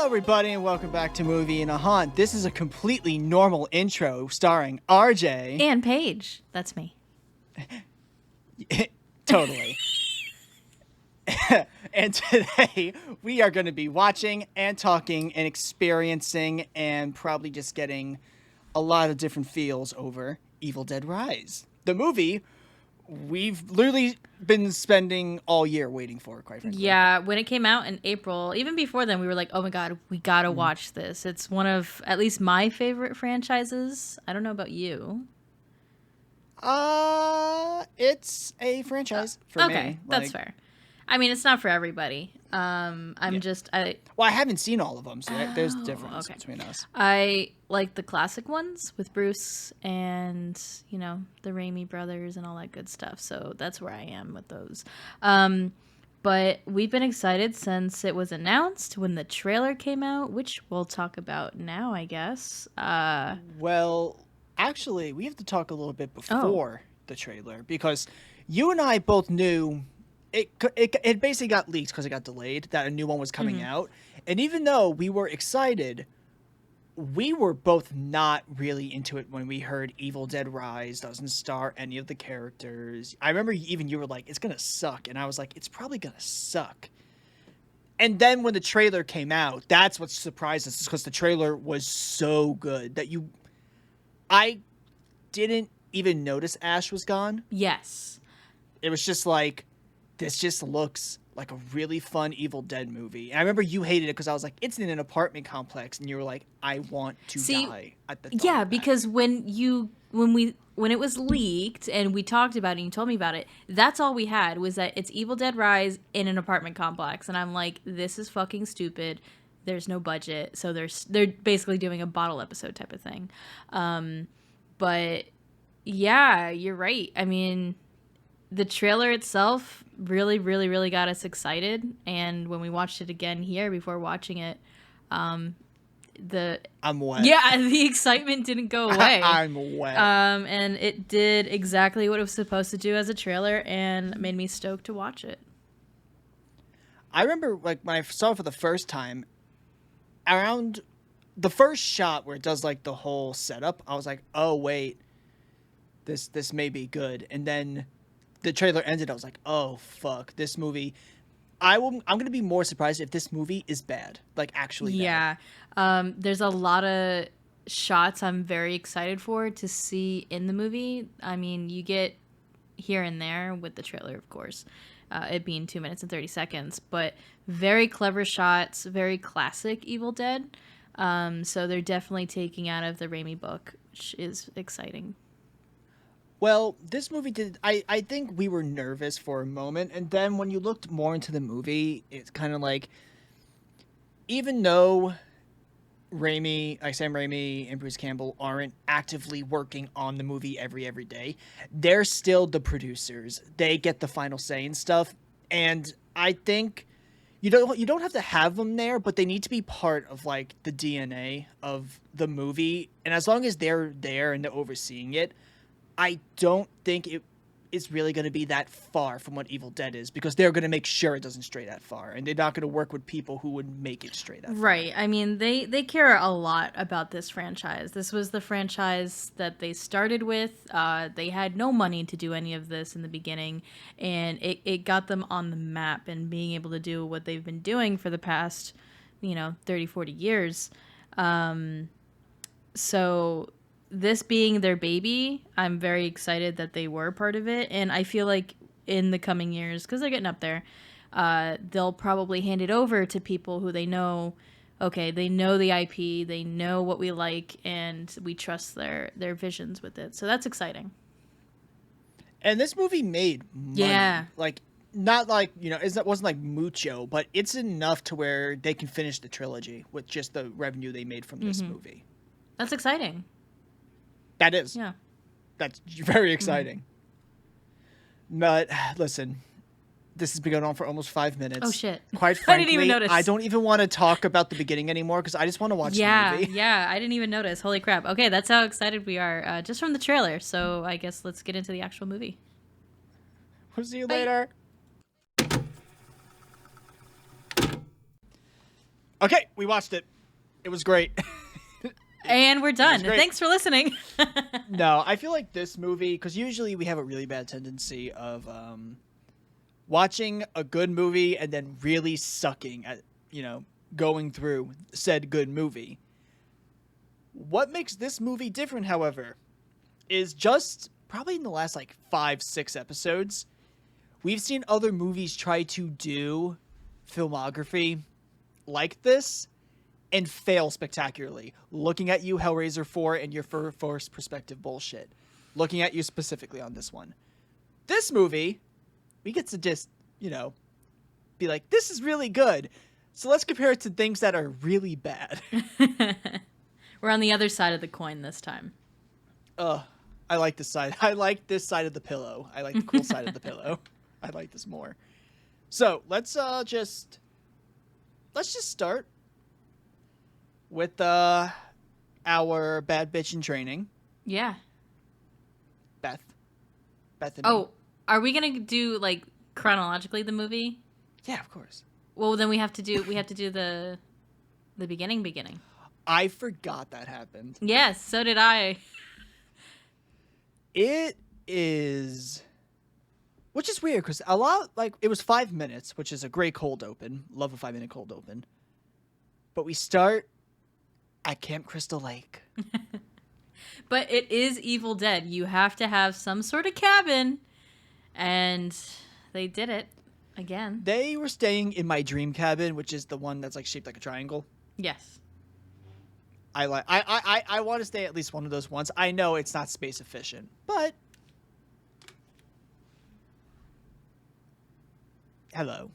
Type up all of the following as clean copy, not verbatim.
Hello, everybody, and welcome back to Movie in a Haunt. This is a completely normal intro starring RJ. And Paige. That's me. Totally. And today, we are going to be watching and talking and experiencing and probably just getting a lot of different feels over Evil Dead Rise. The movie we've literally been spending all year waiting for, quite frankly. Yeah, when it came out in April, even before then, we were like, oh my God, we gotta watch this. It's one of, at least my favorite franchises. I don't know about you. It's a franchise for me. Okay, that's fair. I mean, it's not for everybody. Well, I haven't seen all of them, so there's difference between us. I like the classic ones with Bruce and, the Raimi brothers and all that good stuff. So that's where I am with those. But we've been excited since it was announced when the trailer came out, which we'll talk about now, I guess. Well, actually, we have to talk a little bit before the trailer because you and I both knew it basically got leaked because it got delayed that a new one was coming out. And even though we were excited, we were both not really into it when we heard Evil Dead Rise doesn't star any of the characters. I remember even you were like, it's going to suck. And I was like, it's probably going to suck. And then when the trailer came out, that's what surprised us because the trailer was so good that I didn't even notice Ash was gone. Yes. It was just like, this just looks like a really fun Evil Dead movie. And I remember you hated it because I was like, it's in an apartment complex, and you were like, I want to die at the thought of that. Because when it was leaked and we talked about it and you told me about it, that's all we had was that it's Evil Dead Rise in an apartment complex. And I'm like, this is fucking stupid. There's no budget. So they're basically doing a bottle episode type of thing. But yeah, you're right. I mean, the trailer itself really, really, really got us excited. And when we watched it again here before watching it, I'm wet. Yeah, the excitement didn't go away. I'm wet. And it did exactly what it was supposed to do as a trailer and made me stoked to watch it. I remember like when I saw it for the first time, around the first shot where it does like the whole setup, I was like, oh wait, this may be good. And then the trailer ended, I was like, oh fuck, this movie. I'm gonna be more surprised if this movie is bad, like actually bad. Yeah, there's a lot of shots I'm very excited for to see in the movie. I mean, you get here and there with the trailer, of course, it being 2 minutes and 30 seconds, but very clever shots, very classic Evil Dead. So they're definitely taking out of the Raimi book, which is exciting. Well, this movie did. I think we were nervous for a moment, and then when you looked more into the movie, it's kind of like, even though Sam Raimi and Bruce Campbell aren't actively working on the movie every day, they're still the producers. They get the final say and stuff, and I think you don't have to have them there, but they need to be part of like the DNA of the movie, and as long as they're there and they're overseeing it, I don't think it is really going to be that far from what Evil Dead is because they're going to make sure it doesn't stray that far, and they're not going to work with people who would make it stray that far. Right. I mean, they care a lot about this franchise. This was the franchise that they started with. They had no money to do any of this in the beginning, and it got them on the map and being able to do what they've been doing for the past, 30, 40 years. So this being their baby, I'm very excited that they were part of it. And I feel like in the coming years, because they're getting up there, they'll probably hand it over to people who they know, okay, they know the IP, they know what we like, and we trust their visions with it. So that's exciting. And this movie made money. Yeah. Like, not like, it wasn't like mucho, but it's enough to where they can finish the trilogy with just the revenue they made from this movie. That's exciting. That is. Yeah. That's very exciting. But listen, this has been going on for almost 5 minutes. Oh, shit. Quite frankly, I didn't even notice. I don't even want to talk about the beginning anymore because I just want to watch the movie. Yeah, I didn't even notice. Holy crap. Okay, that's how excited we are just from the trailer. So I guess let's get into the actual movie. We'll see you later. Okay, we watched it. It was great. And we're done. Thanks for listening. No, I feel like this movie, because usually we have a really bad tendency of watching a good movie and then really sucking at, going through said good movie. What makes this movie different, however, is just probably in the last 5-6 episodes, we've seen other movies try to do filmography like this and fail spectacularly. Looking at you, Hellraiser 4, and your first perspective bullshit. Looking at you specifically on this one. This movie, we get to just, be like, this is really good. So let's compare it to things that are really bad. We're on the other side of the coin this time. I like this side. I like this side of the pillow. I like the cool side of the pillow. I like this more. So let's just start with our bad bitch in training. Yeah. Bethany. Oh, are we gonna do chronologically the movie? Yeah, of course. Well, then we have to do the beginning. I forgot that happened. Yes, so did I. It is, which is weird because a lot it was 5 minutes, which is a great cold open. Love a 5-minute cold open. But we start at Camp Crystal Lake. But it is Evil Dead. You have to have some sort of cabin, and they did it again. They were staying in my dream cabin, which is the one that's shaped like a triangle. Yes. I want to stay at least one of those ones. I know it's not space efficient, but hello.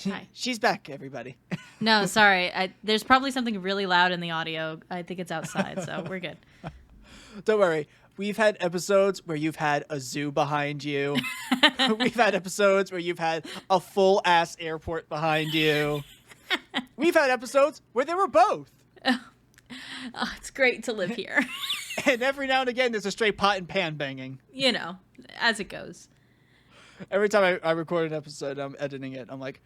Hi. She's back, everybody. No, sorry. There's probably something really loud in the audio. I think it's outside, so we're good. Don't worry. We've had episodes where you've had a zoo behind you. We've had episodes where you've had a full-ass airport behind you. We've had episodes where there were both. Oh, it's great to live here. And every now and again, there's a straight pot and pan banging. As it goes. Every time I record an episode, I'm editing it. I'm like,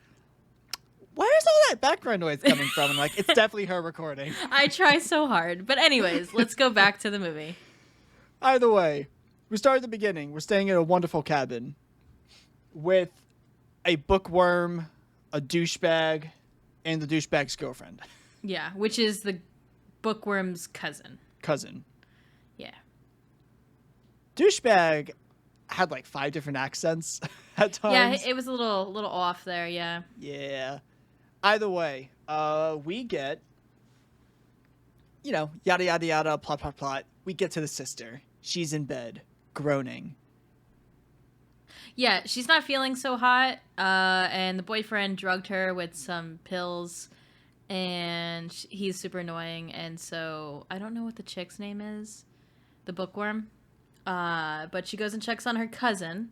where's all that background noise coming from? I'm like, it's definitely her recording. I try so hard. But anyways, let's go back to the movie. Either way, we start at the beginning. We're staying in a wonderful cabin with a bookworm, a douchebag, and the douchebag's girlfriend. Yeah, which is the bookworm's cousin. Yeah. Douchebag had 5 different accents at times. Yeah, it was a little off there, yeah. Yeah. Either way, we get, yada, yada, yada, plot, plot, plot. We get to the sister. She's in bed, groaning. Yeah, she's not feeling so hot, and the boyfriend drugged her with some pills, and he's super annoying, and so I don't know what the chick's name is, the bookworm, but she goes and checks on her cousin,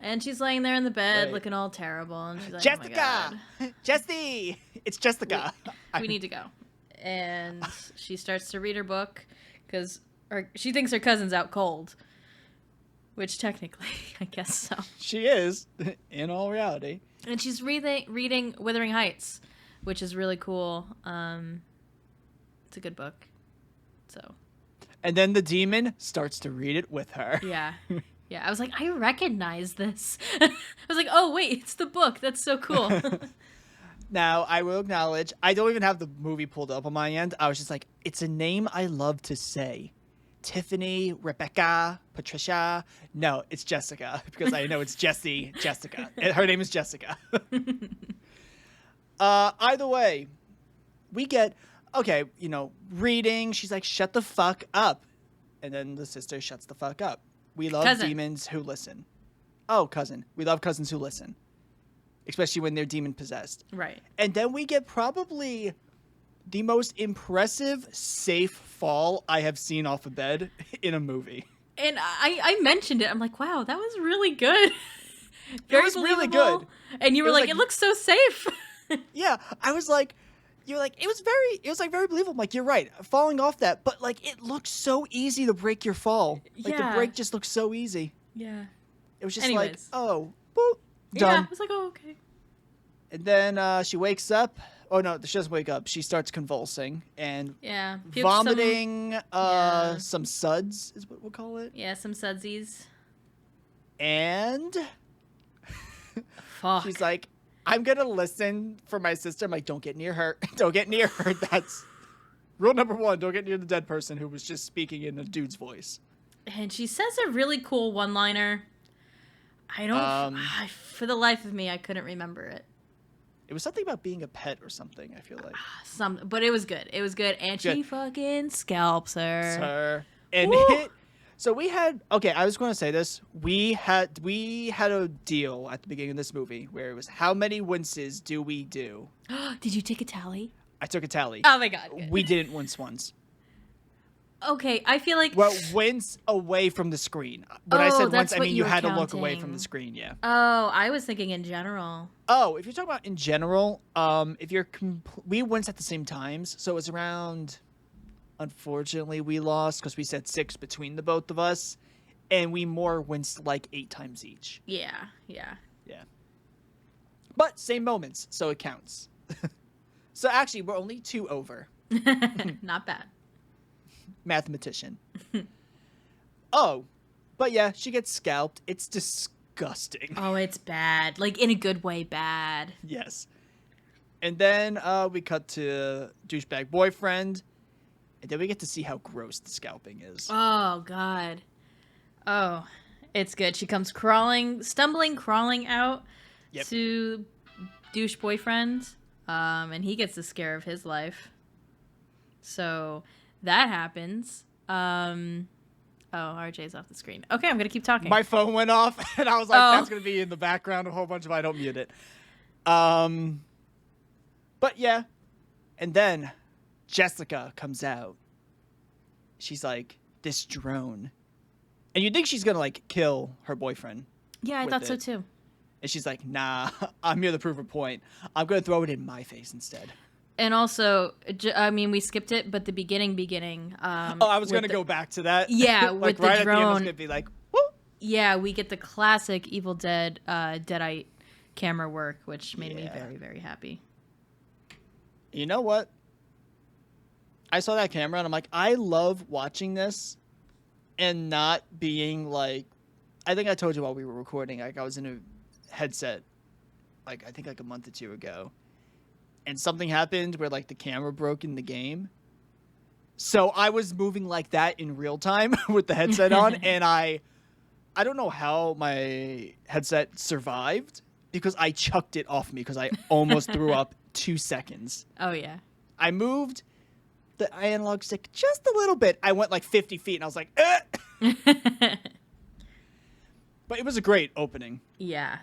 and she's laying there in the bed looking all terrible, and she's like, Jessica! Oh my God. Jesse! It's Jessica. We need to go. And she starts to read her book, because she thinks her cousin's out cold. Which technically, I guess so. She is, in all reality. And she's reading Wuthering Heights, which is really cool. It's a good book. So. And then the demon starts to read it with her. Yeah. Yeah, I was like, I recognize this. I was like, oh, wait, it's the book. That's so cool. Now, I will acknowledge, I don't even have the movie pulled up on my end. I was just like, it's a name I love to say. Tiffany, Rebecca, Patricia. No, it's Jessica, because I know it's Jessica. Her name is Jessica. Either way, we get, reading. She's like, shut the fuck up. And then the sister shuts the fuck up. We love demons who listen. Oh, cousin. We love cousins who listen. Especially when they're demon possessed. Right. And then we get probably the most impressive safe fall I have seen off a bed in a movie. And I mentioned it. I'm like, wow, that was really good. It was really good. And you were like, it looks so safe. Yeah, I was like, you're like, it was very believable. I'm like, you're right, falling off that, but it looks so easy to break your fall. The break just looks so easy. Yeah. It was just Anyways. oh, boop, done. Yeah, I was like, oh, okay. And then she wakes up. Oh no, she doesn't wake up. She starts convulsing and Yeah. vomiting yeah. some suds is what we'll call it. Yeah, some sudsies. And Fuck. she's like, I'm gonna listen for my sister. I'm like, don't get near her. Don't get near her. That's rule number 1. Don't get near the dead person who was just speaking in a dude's voice. And she says a really cool one-liner. I don't... for the life of me, I couldn't remember it. It was something about being a pet or something, I feel like. But it was good. It was good. And she fucking scalps her. And so we had... Okay, I was going to say this. We had a deal at the beginning of this movie where it was, how many winces do we do? Did you take a tally? I took a tally. Oh my god. Good. We didn't wince once. Okay, I feel like... Well, wince away from the screen. When I said once, I mean you had to look away counting. from the screen, yeah. Oh, I was thinking in general. Oh, if you're talking about in general, if you're... we winced at the same times, so it was around... Unfortunately, we lost because we said 6 between the both of us, and we more winced like 8 times each. Yeah. Yeah. But same moments, so it counts. So actually, we're only 2 over. Not bad. Mathematician. Oh, but yeah, she gets scalped. It's disgusting. Oh, it's bad. Like, in a good way, bad. Yes. And then we cut to douchebag boyfriend, and then we get to see how gross the scalping is. Oh, God. Oh, it's good. She comes crawling out to douche boyfriend, and he gets the scare of his life. So that happens. RJ's off the screen. Okay, I'm gonna keep talking. My phone went off, and I was like, that's gonna be in the background a whole bunch if I don't mute it. But yeah, and then Jessica comes out. She's like, this drone. And you think she's gonna like kill her boyfriend. Yeah, I thought so too. And she's like, nah, I'm here to prove a point. I'm gonna throw it in my face instead. And also, I mean, we skipped it, but the beginning. I was gonna go back to that. Yeah, like with right the drone. At the end, I was gonna be like, woo! Yeah, we get the classic Evil Dead Deadite camera work, which made me very, very happy. You know what? I saw that camera and I'm like, I love watching this and not being like, I think I told you while we were recording, like I was in a headset, like I think like a month or 2 ago, and something happened where like the camera broke in the game. So I was moving like that in real time with the headset on, and I don't know how my headset survived because I chucked it off me because I almost threw up 2 seconds. Oh yeah. I moved the analog stick just a little bit. I went like 50 feet and I was like, But it was a great opening. Yeah.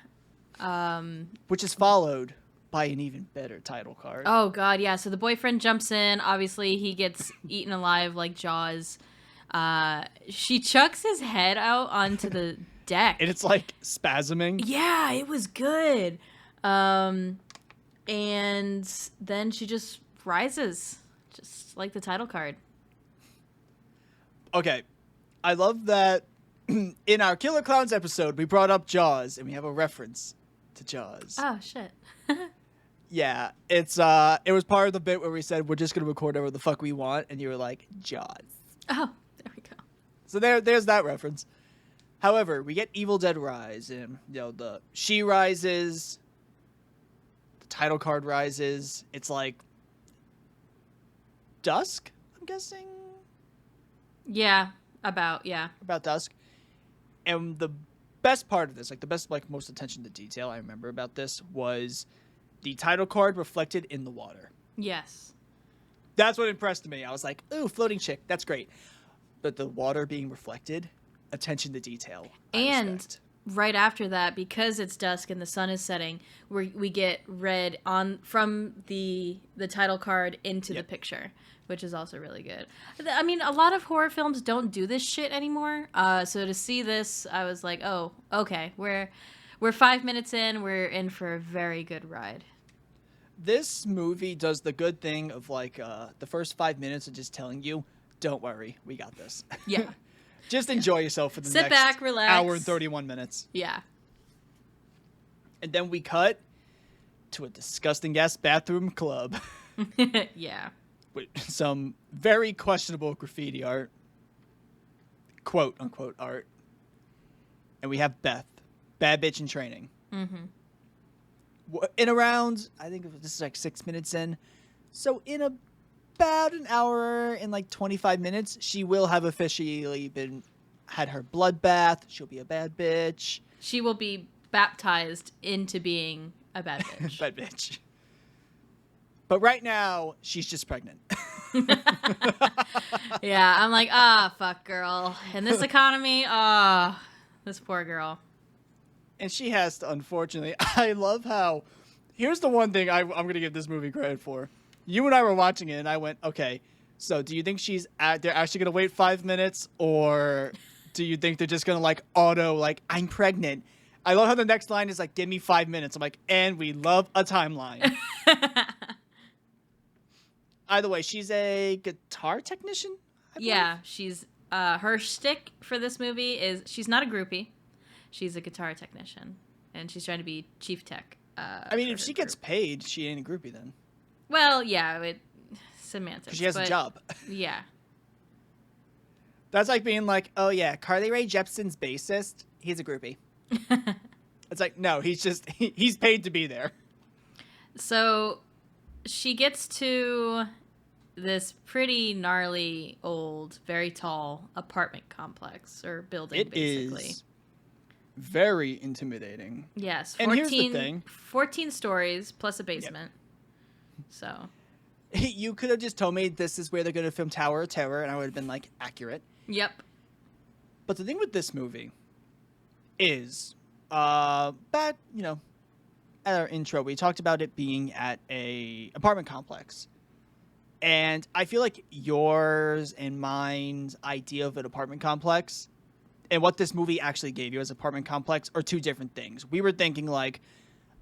Which is followed by an even better title card. Oh god, yeah. So the boyfriend jumps in. Obviously, he gets eaten alive like Jaws. She chucks his head out onto the deck. And it's like spasming. Yeah, it was good. And then she just rises. Just like the title card. Okay. I love that in our Killer Clowns episode, we brought up Jaws, and we have a reference to Jaws. Oh, shit. Yeah, it was part of the bit where we said we're just going to record whatever the fuck we want, and you were like, Jaws. Oh, there we go. So there's that reference. However, we get Evil Dead Rise, and she rises, the title card rises. It's like dusk, I'm guessing. Yeah, about dusk. And the best part of this, like the best, like most attention to detail I remember about this was the title card reflected in the water. Yes. That's what impressed me. I was like, ooh, floating chick, that's great. But the water being reflected, attention to detail. And right after that, because it's dusk and the sun is setting, we get red from the title card into the picture, which is also really good. I mean, a lot of horror films don't do this shit anymore. So to see this, I was like, oh, okay, we're 5 minutes in. We're in for a very good ride. This movie does the good thing of like the first 5 minutes of just telling you, don't worry, we got this. Yeah. Just enjoy yourself for the Sit next back, relax. hour and 31 minutes. Yeah. And then we cut to a disgusting ass bathroom club Yeah. with some very questionable graffiti art, quote unquote art. And we have Beth, bad bitch in training. Mm-hmm. In around, I think this is like 6 minutes in. So in about an hour and like 25 minutes, she will have officially had her bloodbath. She'll be a bad bitch. She will be baptized into being a bad bitch. Bad bitch. But right now, she's just pregnant. Yeah, I'm like, fuck, girl. In this economy, this poor girl. And she has to, unfortunately. I love how. Here's the one thing I'm going to give this movie credit for. You and I were watching it, and I went, okay, so do you think they're actually going to wait 5 minutes, or do you think they're just going to, like, I'm pregnant? I love how the next line is, like, give me 5 minutes. I'm like, and we love a timeline. Either way, she's a guitar technician? Yeah, she's, her shtick for this movie is she's not a groupie. She's a guitar technician, and she's trying to be chief tech. I mean, if she gets paid, she ain't a groupie then. Well, yeah, semantics. Because she has a job. Yeah. That's like being like, oh yeah, Carly Rae Jepsen's bassist, he's a groupie. It's like, no, he's paid to be there. So she gets to this pretty gnarly, old, very tall apartment complex or building, basically. It is very intimidating. Yes, 14, and here's the thing. 14 stories plus a basement. Yep. So you could have just told me this is where they're going to film Tower of Terror, and I would have been like, accurate. Yep. But the thing with this movie is, back, at our intro, we talked about it being at a apartment complex. And I feel like yours and mine's idea of an apartment complex and what this movie actually gave you as apartment complex are two different things. We were thinking like,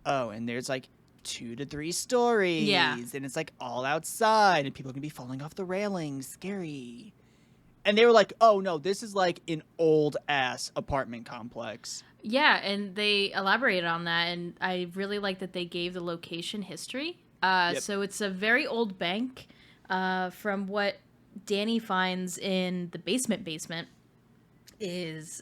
oh, and there's like 2 to 3 stories. Yeah. And it's like all outside and people are going to be falling off the railings. Scary. And they were like, oh, no, this is like an old-ass apartment complex. Yeah, and they elaborated on that, and I really like that they gave the location history. Yep. So it's a very old bank. From what Danny finds in the basement is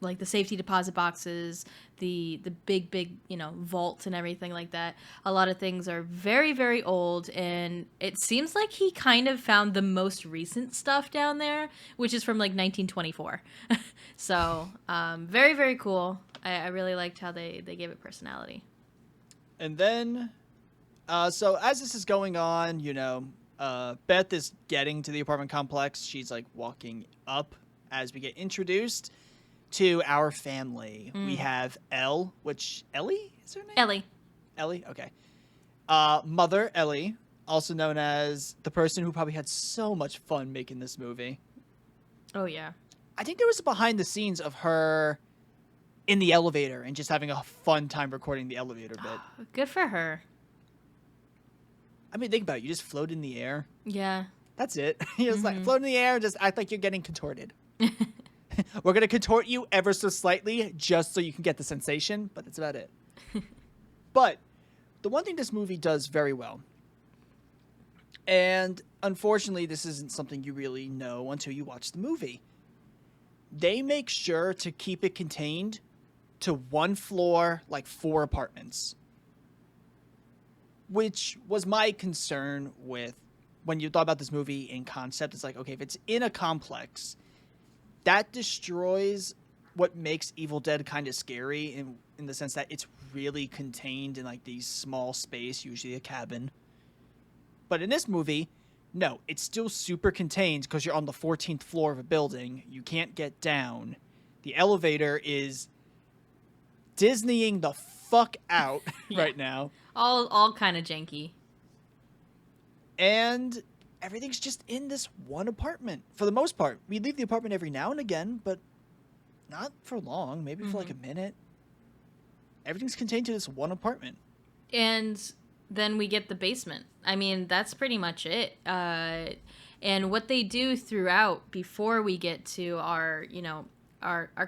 like the safety deposit boxes, the big vault and everything like that. A lot of things are very, very old, and it seems like he kind of found the most recent stuff down there, which is from like 1924. So very, very cool. I really liked how they gave it personality. And then so as this is going on, Beth is getting to the apartment complex. She's like walking up as we get introduced to our family. We have Ellie is her name? Ellie, okay. Mother Ellie, also known as the person who probably had so much fun making this movie. Oh, yeah. I think there was a behind the scenes of her in the elevator and just having a fun time recording the elevator bit. Good for her. I mean, think about it. You just float in the air. Yeah. That's it. You just like float in the air and just act like you're getting contorted. We're going to contort you ever so slightly just so you can get the sensation, but that's about it. But the one thing this movie does very well, and unfortunately this isn't something you really know until you watch the movie, they make sure to keep it contained to one floor, like 4 apartments. Which was my concern with when you thought about this movie in concept. It's like, okay, if it's in a complex, that destroys what makes Evil Dead kind of scary in the sense that it's really contained in like these small space, usually a cabin. But in this movie, no, it's still super contained because you're on the 14th floor of a building. You can't get down. The elevator is Disneying the fuck out right now. All kind of janky. And everything's just in this one apartment for the most part. We leave the apartment every now and again, but not for long, maybe for like a minute. Everything's contained to this one apartment. And then we get the basement. I mean, that's pretty much it. And what they do throughout before we get to our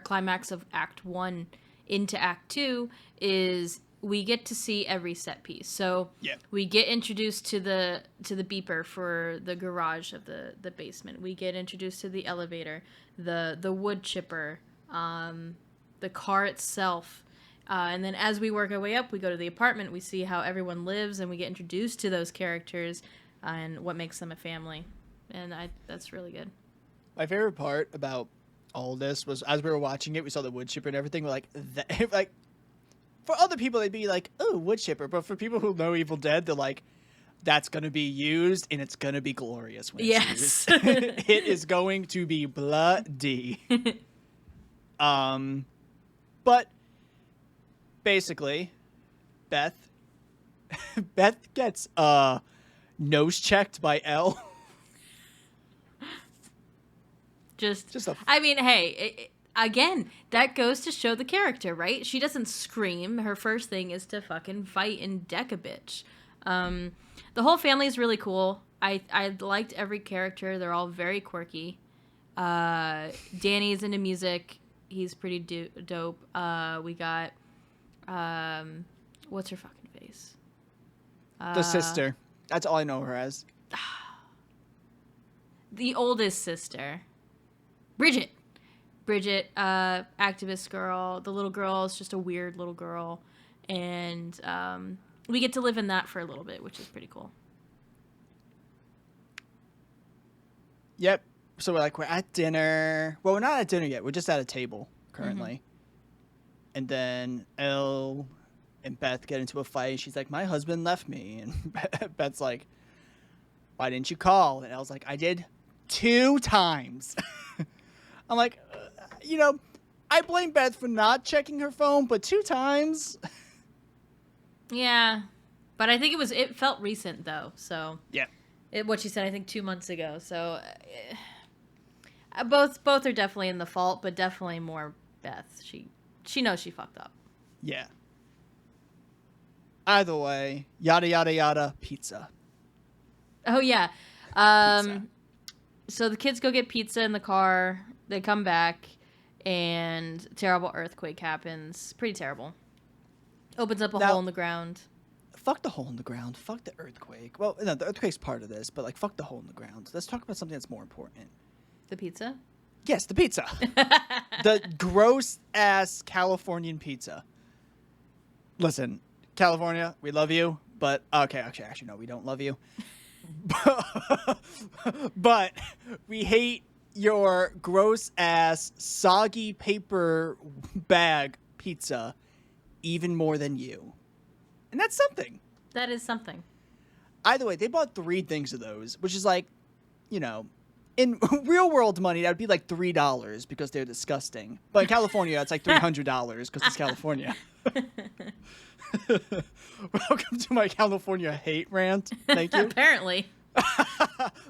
climax of Act 1 into Act 2 is we get to see every set piece. So Yeah. we get introduced to the beeper for the garage of the basement. We get introduced to the elevator, the wood chipper, the car itself. And then as we work our way up, we go to the apartment. We see how everyone lives, and we get introduced to those characters and what makes them a family. And that's really good. My favorite part about all this was as we were watching it, we saw the wood chipper and everything. We're like, like for other people, they'd be like, "Oh, wood chipper," but for people who know Evil Dead, they're like, "That's gonna be used, and it's gonna be glorious when it's used. It is going to be bloody." But basically, Beth gets nose checked by Elle. I mean, hey, again, that goes to show the character, right? She doesn't scream. Her first thing is to fucking fight and deck a bitch. The whole family is really cool. I liked every character. They're all very quirky. Danny's into music. He's pretty dope. We got, what's her fucking face? The sister. That's all I know her as. The oldest sister. Bridget, activist girl. The little girl is just a weird little girl. And we get to live in that for a little bit, which is pretty cool. Yep. So we're at dinner. Well, we're not at dinner yet. We're just at a table currently. Mm-hmm. And then Elle and Beth get into a fight. She's like, "My husband left me." And Beth's like, "Why didn't you call?" And Elle's like, "I did 2 times." I'm like, I blame Beth for not checking her phone, but 2 times. Yeah, but I think it felt recent though. So yeah, what she said, I think 2 months ago. So both are definitely in the fault, but definitely more Beth. She knows she fucked up. Yeah. Either way, yada yada yada, pizza. Oh yeah. Pizza. So the kids go get pizza in the car. They come back, and terrible earthquake happens. Pretty terrible. Opens up a hole in the ground. Fuck the hole in the ground. Fuck the earthquake. Well, no, the earthquake's part of this, but fuck the hole in the ground. Let's talk about something that's more important. The pizza? Yes, the pizza. The gross ass Californian pizza. Listen, California, we love you, but okay, actually, no, we don't love you. But we hate your gross ass soggy paper bag pizza even more than you. And that's something. That is something. Either way, they bought 3 things of those, which is in real world money, that would be like $3 because they're disgusting. But in California, it's like $300 because it's California. Welcome to my California hate rant. Thank you. Apparently.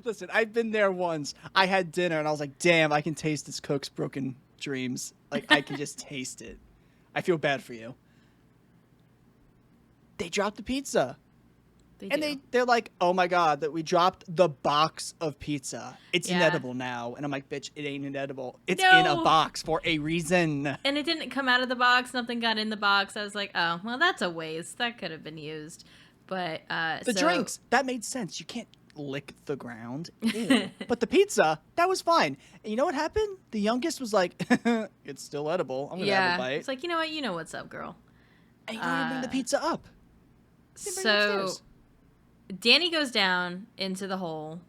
Listen, I've been there once. I had dinner and I was like, damn, I can taste this cook's broken dreams. Like, I can just taste it. I feel bad for you. They dropped the pizza. They're like, oh my God, that we dropped the box of pizza. It's inedible now. And I'm like, bitch, it ain't inedible. It's in a box for a reason. And it didn't come out of the box. Nothing got in the box. I was like, oh, well, that's a waste. That could have been used. But the drinks, that made sense. You can't lick the ground. Ew. But the pizza, that was fine. And you know what happened? The youngest was like, it's still edible. I'm going to have a bite. It's like, you know what? You know what's up, girl. And you don't even bring the pizza up. So Danny goes down into the hole,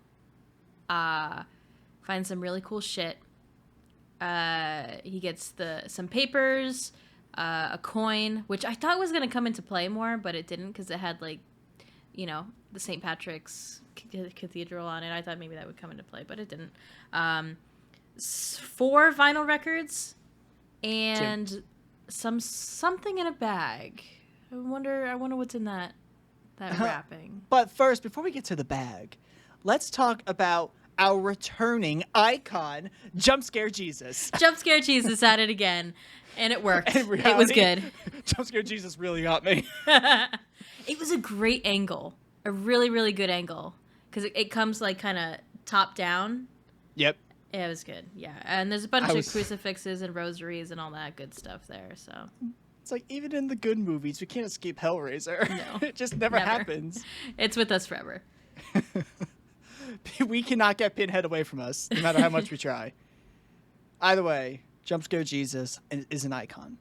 finds some really cool shit. He gets some papers, a coin, which I thought was going to come into play more, but it didn't because it had the St. Patrick's Cathedral on it. I thought maybe that would come into play, but it didn't. 4 vinyl records and something in a bag. I wonder what's in that wrapping. But first, before we get to the bag, let's talk about our returning icon, Jump Scare Jesus. Jump Scare Jesus at it again, and it worked. It was good. Jump Scare Jesus really got me. It was a great angle, a really, really good angle, because it comes kind of top down. Yep. Yeah, it was good. Yeah, and there's a bunch of crucifixes and rosaries and all that good stuff there. So It's like, even in the good movies, we can't escape Hellraiser. No, It just never never. happens. It's with us forever. We cannot get Pinhead away from us, no matter how much we try. Either way, Jump Scare Jesus is an icon.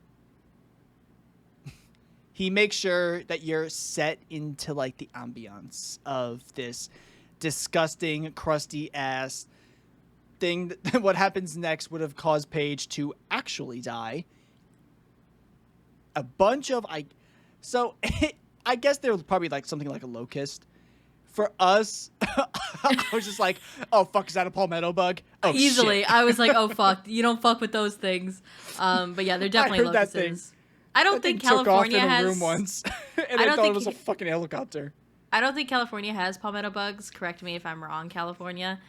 He makes sure that you're set into like the ambiance of this disgusting, crusty ass thing. That what happens next would have caused Paige to actually die. A bunch of so I guess there was probably like something like a locust. For us, I was just like, "Oh fuck, is that a palmetto bug?" Oh, Easily, shit. I was like, "Oh fuck, you don't fuck with those things." But yeah, they're definitely heard that locusts. I don't That thing think California took off in has. a room once, and I I don't thought think it was a fucking helicopter. I don't think California has palmetto bugs. Correct me if I'm wrong, California.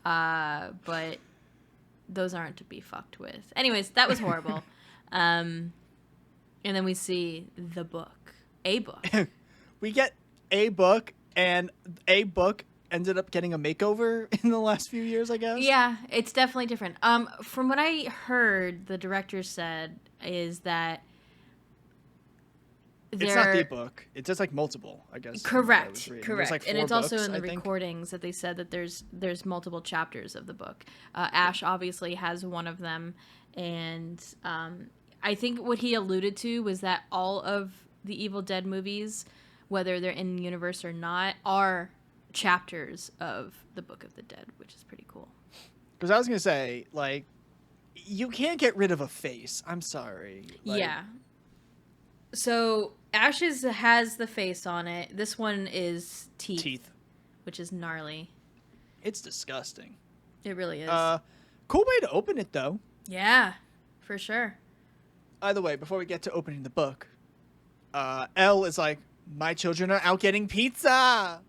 But those aren't to be fucked with. Anyways, that was horrible. And then we see the book, a book. We get a book, and a book ended up getting a makeover in the last few years, I guess. Yeah, it's definitely different. From what I heard, the director said is that It's not the book. It's just like multiple, I guess. Correct. Like And it's also books, in the I think. recordings that they said that there's multiple chapters of the book. Ash obviously has one of them, and I think what he alluded to was that all of the Evil Dead movies, whether they're in universe or not, are chapters of the Book of the Dead, which is pretty cool. Because I was gonna say, like, you can't get rid of a face. I'm sorry. Like, Yeah. So Ash's has the face on it. This one is teeth, which is gnarly. It's disgusting. It really is. Cool way to open it, though. Yeah, for sure. Either way, before we get to opening the book, Elle is like, "My children are out getting pizza.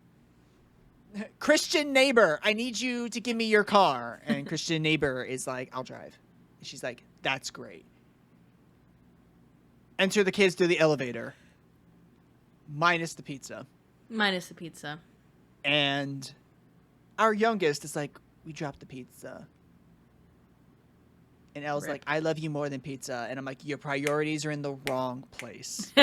Christian neighbor, I need you to give me your car." And Christian neighbor is like, "I'll drive." And she's like, "That's great." Enter the kids through the elevator. Minus the pizza. Minus the pizza. And our youngest is like, "We dropped the pizza." And Elle's Rip. like, "I love you more than pizza." And I'm like, "Your priorities are in the wrong place. We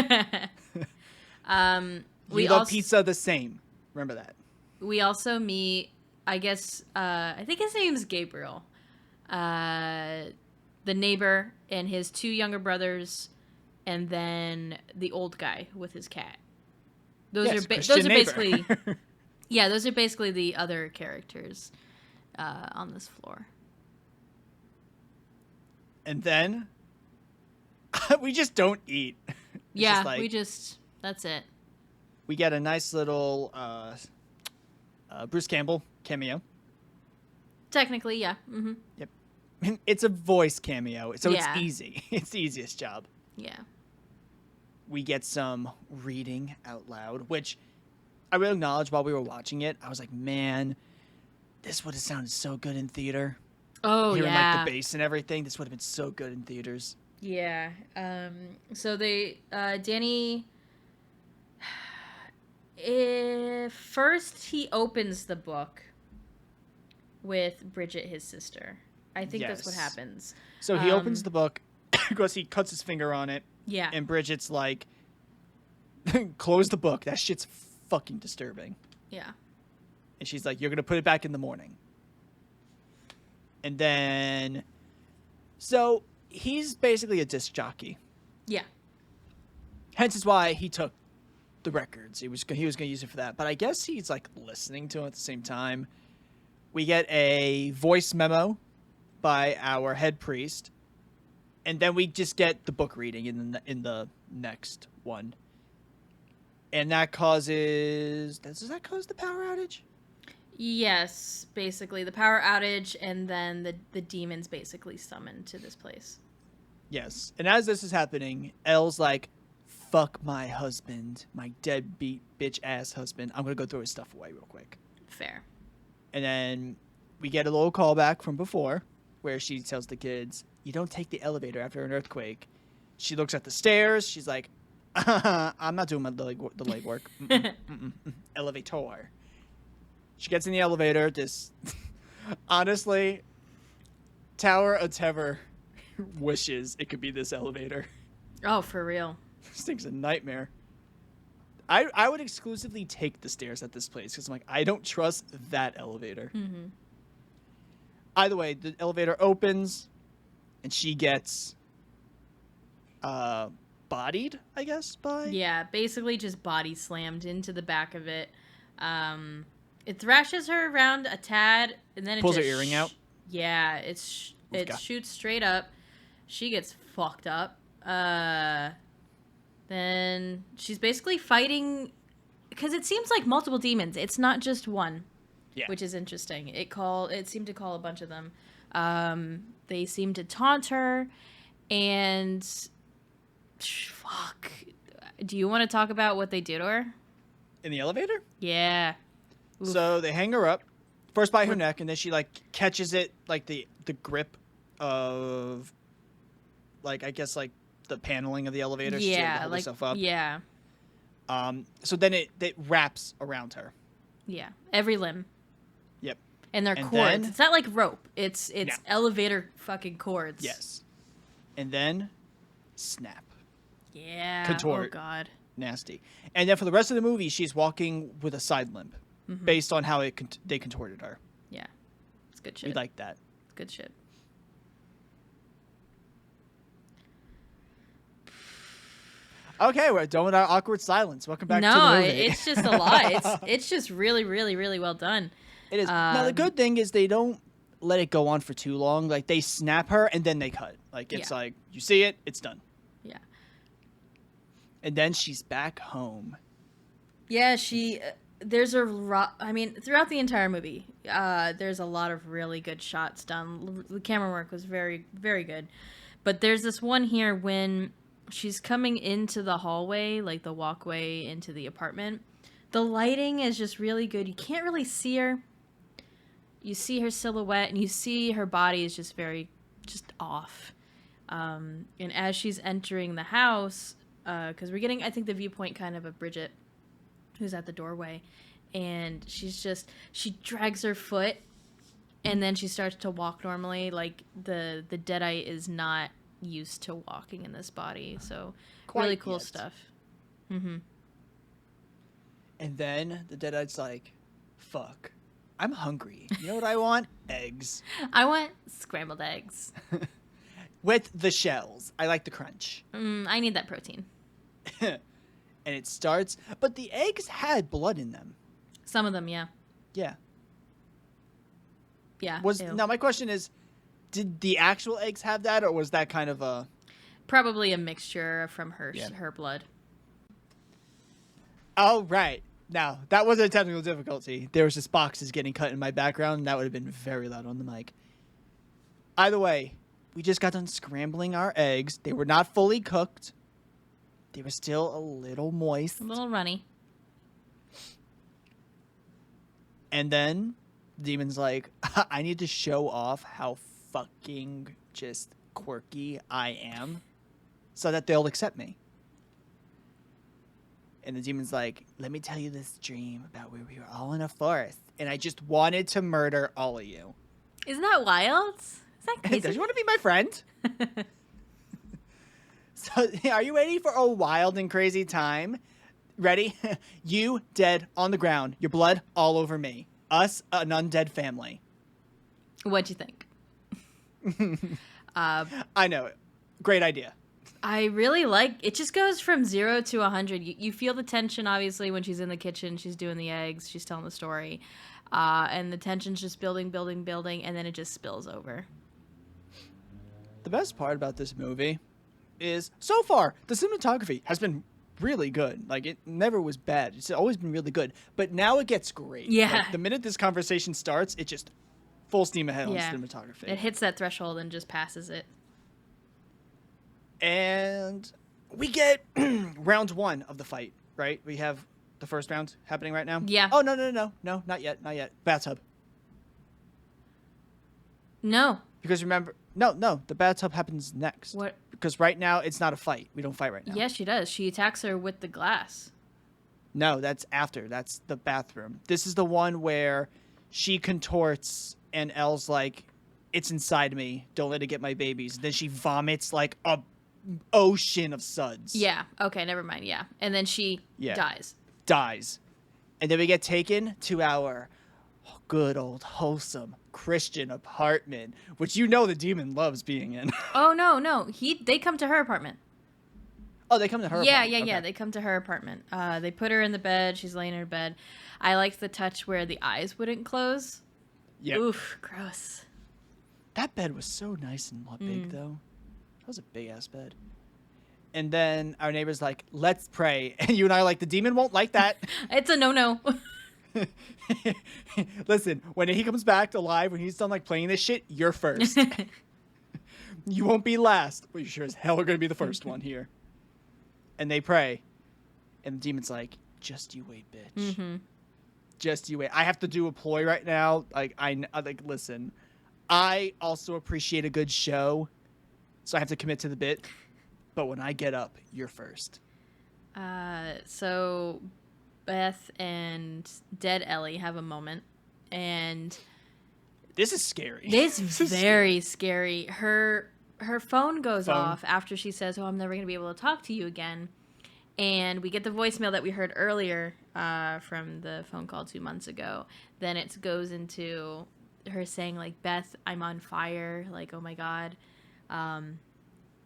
love also, pizza the same. Remember that." We also meet, I guess, I think his name's Gabriel. The neighbor and his two younger brothers, and then the old guy with his cat. Those are basically yeah, those are basically the other characters on this floor. And then we just don't eat. Yeah, just like, that's it. we get a nice little Bruce Campbell cameo. Technically, yeah. Mm-hmm. Yep. It's a voice cameo, so Yeah. it's easy. It's the easiest job. Yeah. We get some reading out loud, which I will acknowledge while we were watching it, I was like, man, this would have sounded so good in theater. Oh, Hearing yeah. like the bass and everything, this would have been so good in theaters. Yeah. So Danny, first he opens the book with Bridget, his sister. I think that's what Yes. happens. So he opens the book because he cuts his finger on it. Yeah. And Bridget's like, "Close the book. That shit's fucking disturbing." Yeah. And she's like, "You're going to put it back in the morning." And then, so he's basically a disc jockey. Yeah. Hence is why he took the records. He was going to use it for that. But I guess he's like listening to it at the same time. We get a voice memo by our head priest. And then we just get the book reading in the next one. And that causes... Does that cause the power outage? Yes, basically the power outage, and then the demons basically summoned to this place. Yes. And as this is happening, Elle's like, "Fuck my husband, my deadbeat bitch ass husband. I'm going to go throw his stuff away real quick." Fair. And then we get a little callback from before where she tells the kids, "You don't take the elevator after an earthquake." She looks at the stairs. She's like, "I'm not doing the legwork. Elevator." She gets in the elevator. This, honestly, Tower of Terror wishes it could be this elevator. Oh, for real. This thing's a nightmare. I would exclusively take the stairs at this place because I'm like, I don't trust that elevator. Mm-hmm. Either way, the elevator opens and she gets bodied, I guess, by... Yeah, basically just body slammed into the back of it. It thrashes her around a tad, and then it pulls her just earring out. Yeah, it shoots straight up. She gets fucked up. Then she's basically fighting, because it seems like multiple demons. It's not just one, which is interesting. It seemed to call a bunch of them. They seem to taunt her, and fuck. Do you want to talk about what they do to her? In the elevator? Yeah. Oof. So they hang her up, first by her neck, and then she, like, catches it, like, the grip of, like, I guess, like, the paneling of the elevator. Yeah, she's able to hold herself up. Yeah. So then it wraps around her. Yeah. Every limb. Yep. And they're cords. It's not like rope. It's elevator fucking cords. Yes. And then snap. Yeah. Contort. Oh, God. Nasty. And then for the rest of the movie, she's walking with a side limp, based on how they contorted her. Yeah. It's good shit. We like that. It's good shit. Okay, we're done with our awkward silence. Welcome back to the movie. No, it's just a lot. It's just really, really, really well done. It is. Now, the good thing is they don't let it go on for too long. Like, they snap her, and then they cut. Like, it's like, you see it, it's done. Yeah. And then she's back home. Yeah, there's I mean, throughout the entire movie, there's a lot of really good shots done. The camera work was very, very good. But there's this one here when she's coming into the hallway, like the walkway into the apartment. The lighting is just really good. You can't really see her. You see her silhouette, and you see her body is just just off. And as she's entering the house, because we're getting, I think, the viewpoint kind of Bridget, who's at the doorway, and she drags her foot, and then she starts to walk normally. Like, the Deadite is not used to walking in this body, so really cool stuff. Mm-hmm. And then the Deadite's like, fuck, I'm hungry. You know what I want? Eggs. I want scrambled eggs. With the shells. I like the crunch. I need that protein. And it starts, but the eggs had blood in them. Some of them, yeah. Yeah. Yeah. Now my question is, did the actual eggs have that, or was that kind of a... Probably a mixture from her blood. Oh, right. Now, that wasn't a technical difficulty. There was just boxes getting cut in my background, and that would have been very loud on the mic. Either way, we just got done scrambling our eggs. They were not fully cooked. They were still a little moist. A little runny. And then the demon's like, I need to show off how fucking just quirky I am so that they'll accept me. And the demon's like, let me tell you this dream about where we were all in a forest, and I just wanted to murder all of you. Isn't that wild? Is that crazy? Does you want to be my friend? So, are you ready for a wild and crazy time? Ready? You dead on the ground. Your blood all over me. Us, an undead family. What'd you think? I know it. Great idea. I really like it. Just goes from 0 to 100. You feel the tension, obviously, when she's in the kitchen. She's doing the eggs. She's telling the story. And the tension's just building, building, building, and then it just spills over. The best part about this movie is, so far, the cinematography has been really good. Like, it never was bad. It's always been really good. But now it gets great. Yeah. Like, the minute this conversation starts, it just full steam ahead on cinematography. It hits that threshold and just passes it. And we get round one of the fight, right? We have the first round happening right now? Yeah. Oh, no, not yet. Bathtub. No. Because remember, no, the bathtub happens next. What? Because right now, it's not a fight. We don't fight right now. Yeah, she does. She attacks her with the glass. No, that's after. That's the bathroom. This is the one where she contorts and Elle's like, it's inside me. Don't let it get my babies. Then she vomits like a ocean of suds. Yeah. Okay, never mind. Yeah. And then she dies. Dies. And then we get taken to our good old wholesome Christian apartment, which the demon loves being in. Oh, no. They come to her apartment. Oh, they come to her apartment. Yeah. They come to her apartment. They put her in the bed. She's laying in her bed. I liked the touch where the eyes wouldn't close. Yeah. Oof, gross. That bed was so nice and big, though. That was a big-ass bed. And then our neighbor's like, let's pray. And you and I are like, the demon won't like that. It's a no-no. Listen, when he comes back alive, when he's done like playing this shit, you're first. You won't be last, but you sure as hell are going to be the first one here. And they pray. And the demon's like, just you wait, bitch. Mm-hmm. Just you wait. I have to do a ploy right now. Listen, I also appreciate a good show, so I have to commit to the bit. But when I get up, you're first. So Beth and dead Ellie have a moment, and this is scary. This is very scary. Her phone goes off after she says, "Oh, I'm never going to be able to talk to you again." And we get the voicemail that we heard earlier from the phone call 2 months ago. Then it goes into her saying, like, Beth, I'm on fire. Like, oh, my God. And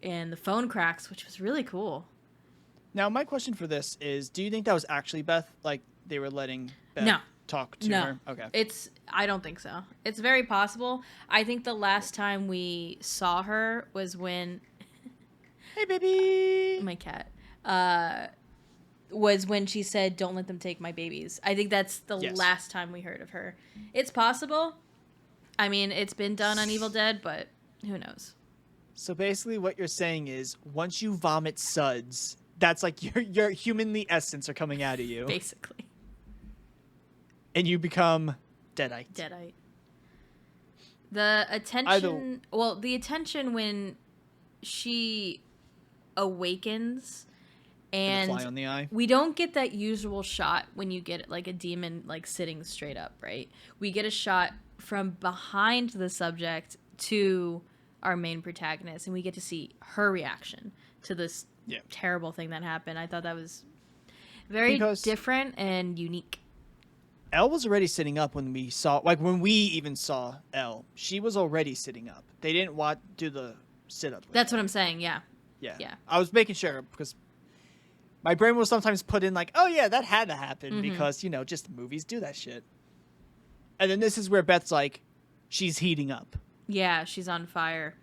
the phone cracks, which was really cool. Now, my question for this is, do you think that was actually Beth? Like, they were letting Beth talk to her? Okay. I don't think so. It's very possible. I think the last time we saw her was when... Hey, baby! My cat. Was when she said, don't let them take my babies. I think that's the last time we heard of her. It's possible. I mean, it's been done on Evil Dead, but who knows? So basically what you're saying is, once you vomit suds, that's like your humanly essence are coming out of you. Basically. And you become Deadite. Deadite. The attention... Well, the attention when she awakens... And the fly on the eye. We don't get that usual shot when you get like a demon like sitting straight up, right? We get a shot from behind the subject to our main protagonist, and we get to see her reaction to this terrible thing that happened. I thought that was very different and unique. Elle was already sitting up when we saw, like when we even saw Elle. She was already sitting up. They didn't do the sit-up. That's what I'm saying, yeah. Yeah. I was making sure because... my brain will sometimes put in like, oh yeah, that had to happen because, just movies do that shit. And then this is where Beth's like, she's heating up. Yeah, she's on fire.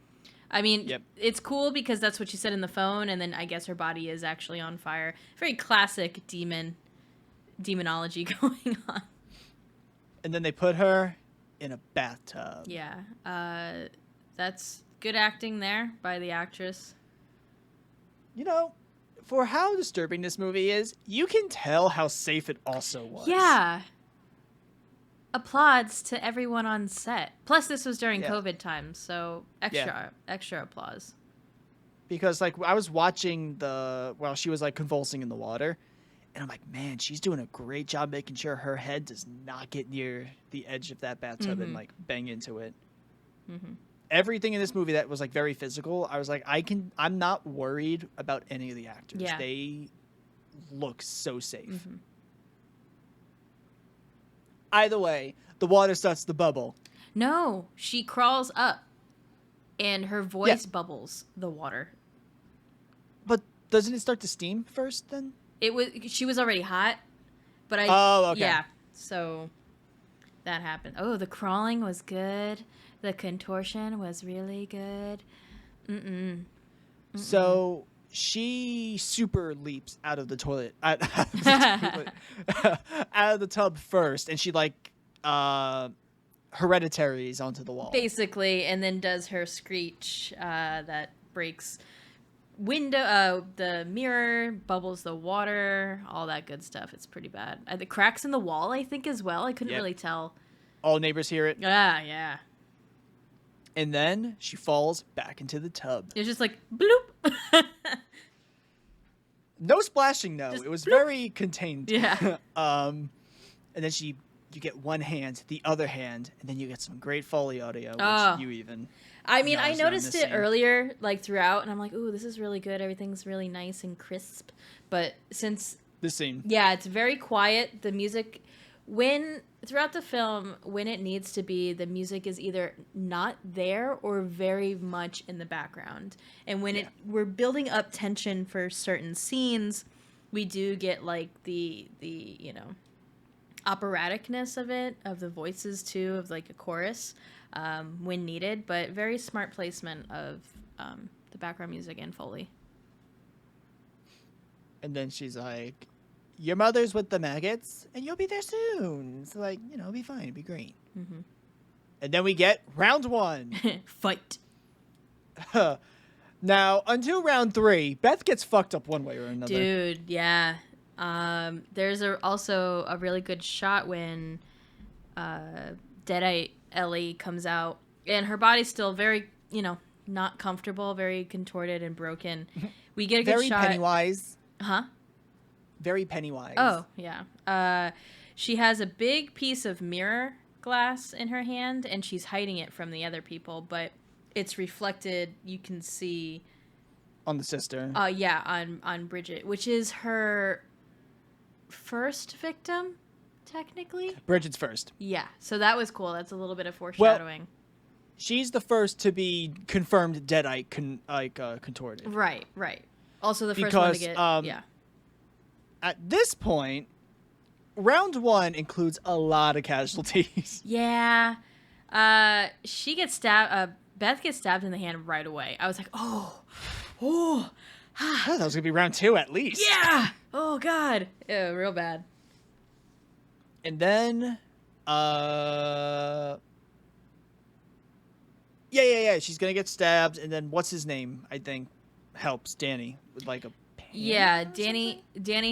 I mean, It's cool because that's what she said in the phone, and then I guess her body is actually on fire. Very classic demonology going on. And then they put her in a bathtub. Yeah, that's good acting there by the actress. For how disturbing this movie is, you can tell how safe it also was. Yeah. Applauds to everyone on set. Plus, this was during COVID times, so extra applause. Because, like, I was watching while she was, like, convulsing in the water, and I'm like, man, she's doing a great job making sure her head does not get near the edge of that bathtub and, like, bang into it. Mm-hmm. Everything in this movie that was like very physical, I was like, I'm not worried about any of the actors. Yeah. They look so safe. Mm-hmm. Either way, the water starts to bubble. No, she crawls up and her voice bubbles the water. But doesn't it start to steam first then? She was already hot, but okay. Yeah. So that happened. Oh, the crawling was good. The contortion was really good. So she super leaps out of the toilet, out of the tub first, and she like hereditaries onto the wall. Basically, and then does her screech that breaks the mirror, bubbles the water, all that good stuff. It's pretty bad. The cracks in the wall, I think, as well. I couldn't really tell. All neighbors hear it. Yeah. And then she falls back into the tub. It was just like, bloop. No splashing, though. It was very contained. Yeah. And then she you get one hand, the other hand, and then you get some great Foley audio, Oh. which you even. I mean, I nausea in noticed this it scene. earlier, like throughout, and I'm like, ooh, this is really good. Everything's really nice and crisp. But since, This scene. yeah, it's very quiet. The music, throughout the film, when it needs to be, the music is either not there or very much in the background. And when we're building up tension for certain scenes, we do get like the operaticness of it, of the voices too, of like a chorus when needed, but very smart placement of the background music and Foley. And then she's like, your mother's with the maggots, and you'll be there soon. So, like, it'll be fine. It'll be great. Mm-hmm. And then we get round 1. Fight. Now, until round 3, Beth gets fucked up one way or another. Dude, yeah. There's also a really good shot when Deadite Ellie comes out, and her body's still very, not comfortable, very contorted and broken. We get a good Very shot. Pennywise. Huh? Very Pennywise. Oh, yeah. She has a big piece of mirror glass in her hand, and she's hiding it from the other people, but it's reflected. You can see On the sister. yeah, on Bridget, which is her first victim, technically. Bridget's first. Yeah, so that was cool. That's a little bit of foreshadowing. She's the first to be confirmed deadite, contorted. Right. Also, the first one to get yeah. At this point, round 1 includes a lot of casualties. Yeah. She gets stabbed. Beth gets stabbed in the hand right away. I was like, oh. I thought that was gonna be round 2 at least. Yeah. Oh God. Ew, real bad. And then, yeah. She's gonna get stabbed, and then what's his name? I think helps Danny with like a. Yeah, Danny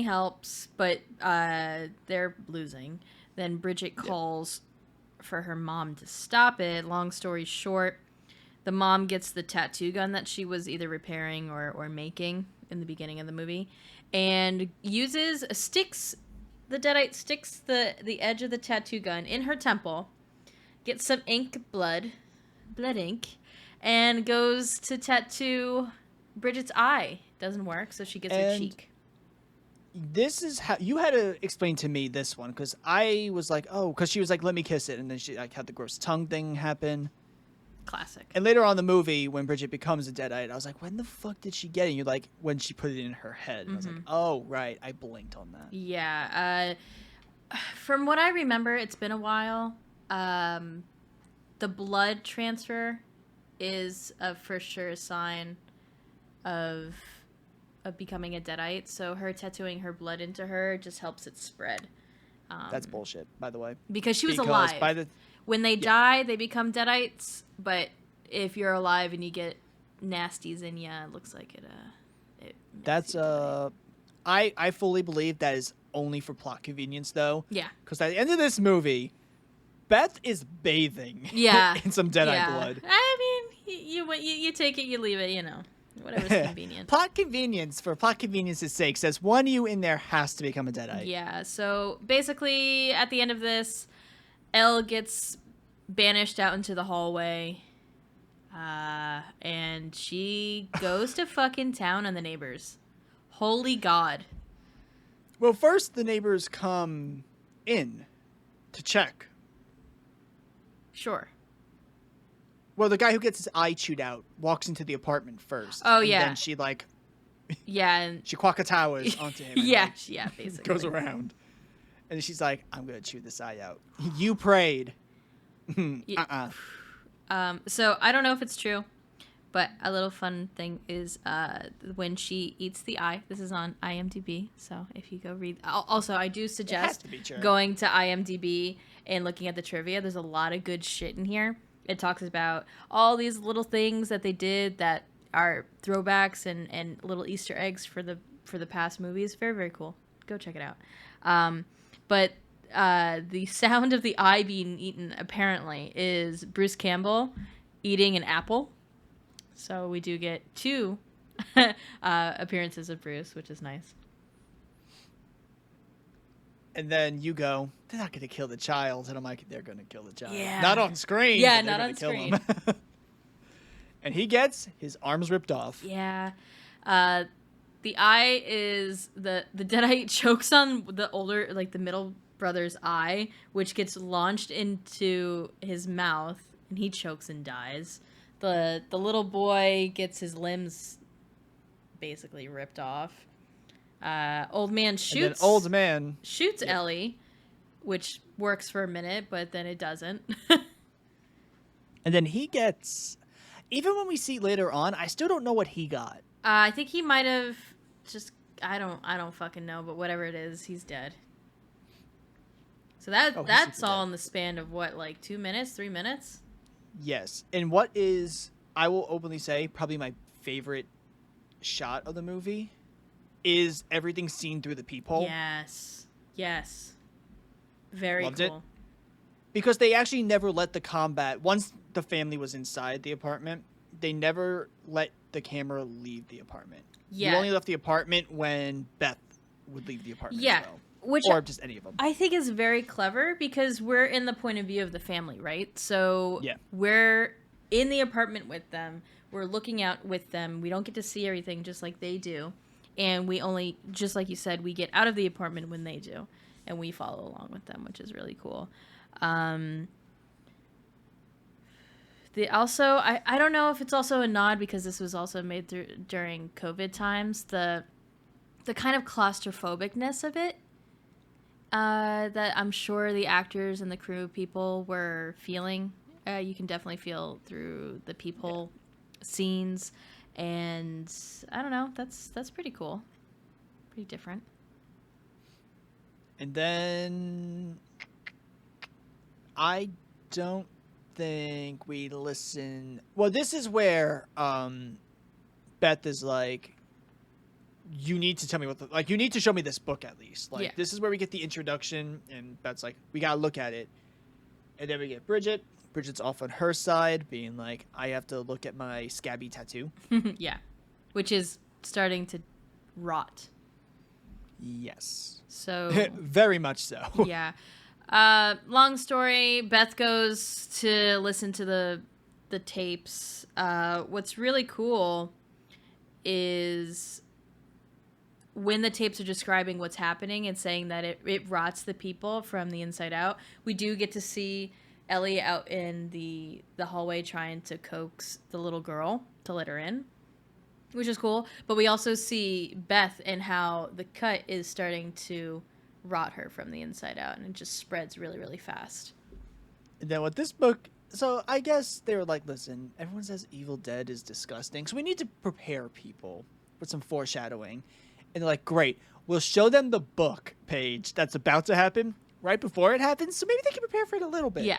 helps, but they're losing. Then Bridget calls for her mom to stop it. Long story short, the mom gets the tattoo gun that she was either repairing or making in the beginning of the movie, and the deadite sticks the edge of the tattoo gun in her temple, gets some blood ink, and goes to tattoo Bridget's eye. Doesn't work, so she gets her cheek. This is how you had to explain to me this one, because I was like, oh, because she was like, let me kiss it, and then she like had the gross tongue thing happen. Classic. And later on in the movie, when Bridget becomes a deadite, I was like, when the fuck did she get it? And you're like, when she put it in her head. And I was like, oh, right. I blinked on that. Yeah. From what I remember, it's been a while. The blood transfer is a for sure sign of becoming a deadite. So her tattooing her blood into her just helps it spread. That's bullshit, by the way. Because she was alive. When they die, they become deadites. But if you're alive and you get nasties in you, it looks like it That's I fully believe that is only for plot convenience, though. Yeah. Because at the end of this movie, Beth is bathing. Yeah. in some deadite blood. I mean, you take it, you leave it, whatever's convenient. Plot convenience, for plot convenience's sake, says one of you in there has to become a deadite. Yeah. So basically, at the end of this, Elle gets banished out into the hallway, and she goes to fucking town on the neighbors. Holy God. Well, first the neighbors come in to check. Sure. Well, the guy who gets his eye chewed out walks into the apartment first. Oh, and yeah. then she and she quakatowers onto him. yeah, basically. Goes around. And she's like, I'm going to chew this eye out. You prayed. So I don't know if it's true, but a little fun thing is when she eats the eye. This is on IMDb, so if you go read. Also, I do suggest going to IMDb and looking at the trivia. There's a lot of good shit in here. It talks about all these little things that they did that are throwbacks and little Easter eggs for the past movies. Very, very cool. Go check it out. But the sound of the eye being eaten apparently is Bruce Campbell eating an apple. So we do get 2 appearances of Bruce, which is nice. And then you go, they're not going to kill the child. And I'm like, they're going to kill the child. Yeah. Not on screen. Yeah, but they're not gonna on kill screen. him. And he gets his arms ripped off. Yeah. The eye is the Deadite chokes on the older, like the middle brother's eye, which gets launched into his mouth, and he chokes and dies. The little boy gets his limbs basically ripped off. Old man shoots. Old man shoots Ellie, which works for a minute, but then it doesn't. And then he gets, even when we see later on, I still don't know what he got. I think he might have just, I don't fucking know, but whatever it is, he's dead. So that's all in the span of what, like 2 minutes, 3 minutes? Yes. And what is, I will openly say, probably my favorite shot of the movie is everything seen through the peephole. Yes. Very Loved cool. it. Because they actually never let the combat, once the family was inside the apartment, they never let the camera leave the apartment. Yeah. You only left the apartment when Beth would leave the apartment as well. Which or just any of them. I think is very clever because we're in the point of view of the family, right? So we're in the apartment with them. We're looking out with them. We don't get to see everything just like they do. And we only, just like you said, we get out of the apartment when they do. And we follow along with them, which is really cool. I don't know if it's also a nod because this was also made during COVID times. The kind of claustrophobicness of it. That I'm sure the actors and the crew people were feeling. You can definitely feel through the peephole scenes, and I don't know. That's pretty cool, pretty different. And then I don't think we listen. Well, this is where Beth is like, you need to tell me you need to show me this book at least. This is where we get the introduction, and Beth's like, we gotta look at it. And then we get Bridget. Bridget's off on her side, being like, I have to look at my scabby tattoo. Yeah. Which is starting to rot. Yes. So. Very much so. Yeah. Long story, Beth goes to listen to the tapes. What's really cool is when the tapes are describing what's happening and saying that it rots the people from the inside out, we do get to see Ellie out in the hallway trying to coax the little girl to let her in, which is cool. But we also see Beth and how the cut is starting to rot her from the inside out, and it just spreads really, really fast. And then with this book, so I guess they were like, listen, everyone says Evil Dead is disgusting, so we need to prepare people with some foreshadowing. And they're like, great, we'll show them the book page that's about to happen right before it happens, so maybe they can prepare for it a little bit. Yeah.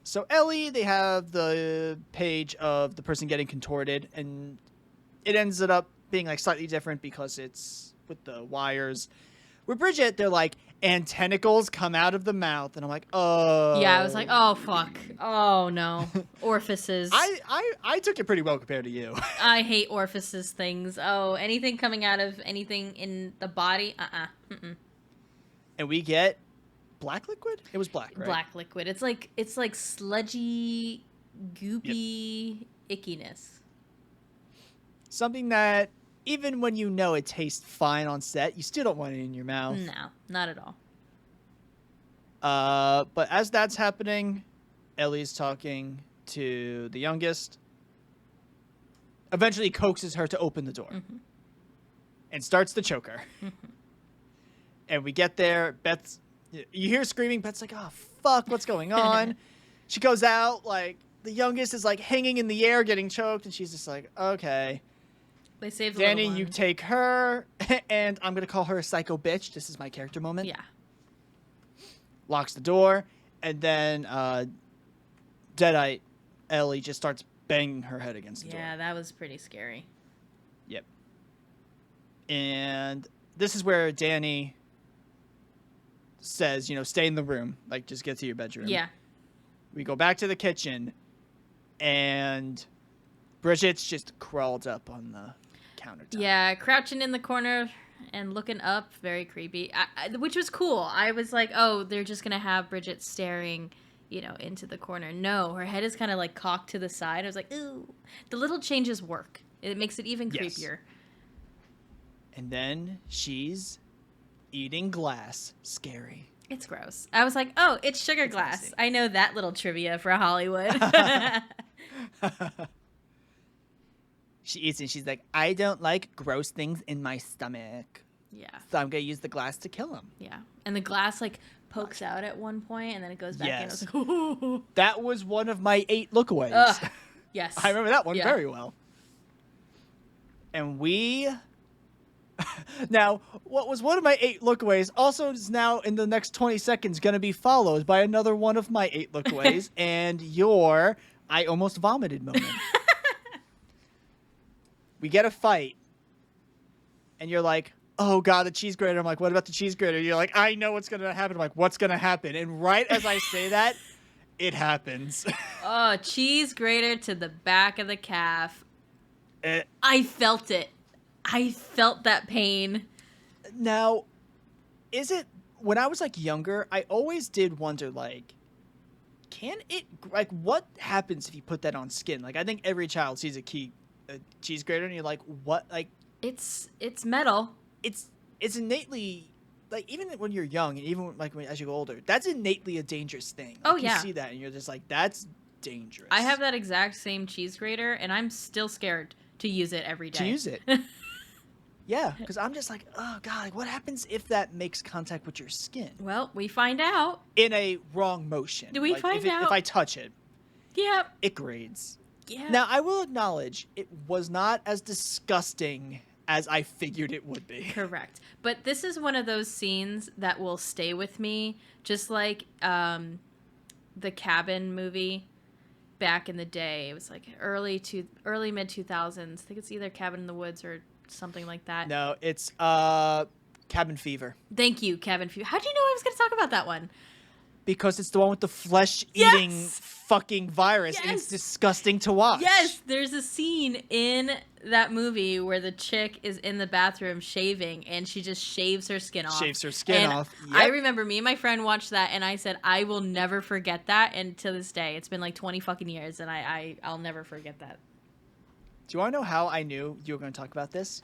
So Ellie, they have the page of the person getting contorted, and it ends up being like slightly different because it's with the wires. With Bridget, they're like, and tentacles come out of the mouth, and I'm like, oh. Yeah, I was like, oh fuck, oh no, orifices. I took it pretty well compared to you. I hate orifices things. Oh, anything coming out of anything in the body, Mm-mm. And we get black liquid. It was black, right? Black liquid. It's like sludgy, goopy ickiness. Something that, even when you know it tastes fine on set, you still don't want it in your mouth. No, not at all. But as that's happening, Ellie's talking to the youngest. Eventually coaxes her to open the door. Mm-hmm. And starts to choke her. Mm-hmm. And we get there. You hear screaming. Beth's like, oh, fuck, what's going on? She goes out. Like, the youngest is, like, hanging in the air getting choked. And she's just like, okay. They saved the Danny, little one. you take her, and I'm going to call her a psycho bitch. This is my character moment. Yeah. Locks the door, and then Deadite Ellie just starts banging her head against the door. Yeah, that was pretty scary. Yep. And this is where Danny says, stay in the room. Like, just get to your bedroom. Yeah. We go back to the kitchen, and Bridget's just crawled up on the countertop. Yeah, crouching in the corner and looking up, very creepy, which was cool. I was like, oh, they're just going to have Bridget staring, into the corner. No, her head is kind of like cocked to the side. I was like, ooh. The little changes work. It makes it even creepier. And then she's eating glass. Scary. It's gross. I was like, oh, it's sugar glass. Nasty. I know that little trivia for Hollywood. She eats and she's like, I don't like gross things in my stomach. Yeah. So I'm going to use the glass to kill him. Yeah. And the glass, like, pokes out at one point and then it goes back in. I was like, ooh. That was one of my 8 lookaways. Yes. I remember that one very well. And we... Now, what was one of my 8 lookaways also is now in the next 20 seconds going to be followed by another one of my 8 lookaways and your I almost vomited moment. We get a fight and you're like, oh God, the cheese grater. I'm like, what about the cheese grater? You're like, I know what's going to happen. I'm like, what's going to happen? And right as I say that, it happens. Oh, cheese grater to the back of the calf. I felt it. I felt that pain. Now, is it, when I was like younger, I always did wonder, like, can it, like, what happens if you put that on skin? Like, I think every child sees a cheese grater and you're like, what? Like, it's metal. It's innately, like, even when you're young and even like as you go older, that's innately a dangerous thing. Like, you see that and you're just like, that's dangerous. I have that exact same cheese grater and I'm still scared to use it every day. To use it. Yeah, because I'm just like, oh God, like, what happens if that makes contact with your skin? Well, we find out. In a wrong motion. Do we find out? If I touch it. Yep. It grades. Yeah. Now, I will acknowledge it was not as disgusting as I figured it would be. Correct. But this is one of those scenes that will stay with me, just like the Cabin movie back in the day. It was like early mid 2000s. I think it's either Cabin in the Woods or something like that. No, it's Cabin Fever. Thank you, Cabin Fever. How do you know I was going to talk about that one? Because it's the one with the flesh-eating fucking virus, and it's disgusting to watch. Yes, there's a scene in that movie where the chick is in the bathroom shaving, and she just shaves her skin off. Shaves her skin off. Yep. I remember me and my friend watched that, and I said, I will never forget that, and to this day, it's been like 20 fucking years, and I'll never forget that. Do you want to know how I knew you were going to talk about this?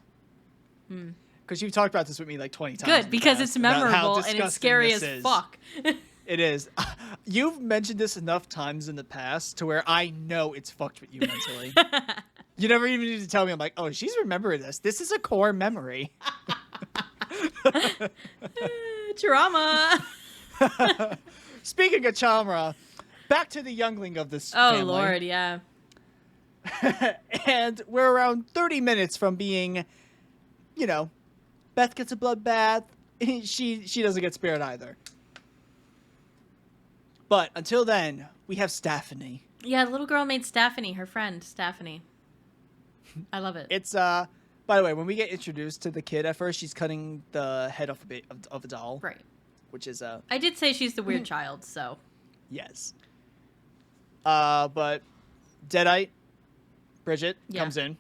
Because you've talked about this with me like 20 times. Good, because it's memorable and it's scary as fuck. It is. You've mentioned this enough times in the past to where I know it's fucked with you mentally. You never even need to tell me. I'm like, oh, she's remembering this. This is a core memory. Trauma. Speaking of trauma, back to the youngling of this family. Oh, Lord, yeah. And we're around 30 minutes from being, Beth gets a bloodbath. She doesn't get spared either. But until then, we have Stephanie. Yeah, the little girl made Stephanie, her friend, Stephanie. I love it. It's, by the way, when we get introduced to the kid at first, she's cutting the head off of a doll. Right. Which is, I did say she's the weird child, so. Yes. But Deadite, Bridget, comes in.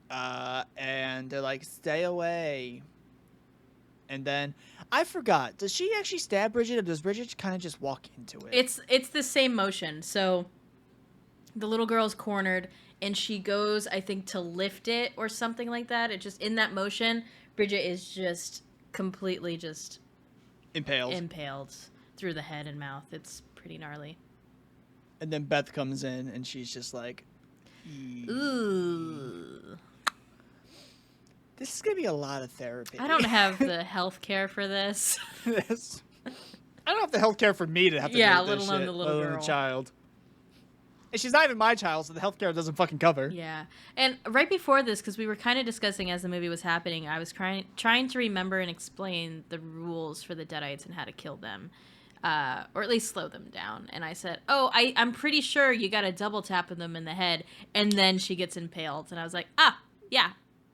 And they're like, stay away. And then I forgot. Does she actually stab Bridget, or does Bridget kind of just walk into it? It's the same motion. So the little girl's cornered, and she goes, I think, to lift it or something like that. It just in that motion, Bridget is just completely just impaled through the head and mouth. It's pretty gnarly. And then Beth comes in, and she's just like, ooh. This is going to be a lot of therapy. I don't have the health care for this. I don't have the health care for me to have to do this let alone shit, the little girl. The child. And she's not even my child, so the health care doesn't fucking cover. Yeah. And right before this, because we were kind of discussing as the movie was happening, I was trying to remember and explain the rules for the Deadites and how to kill them. Or at least slow them down. And I said, I'm pretty sure you got to double tap them in the head, and then she gets impaled. And I was like, yeah.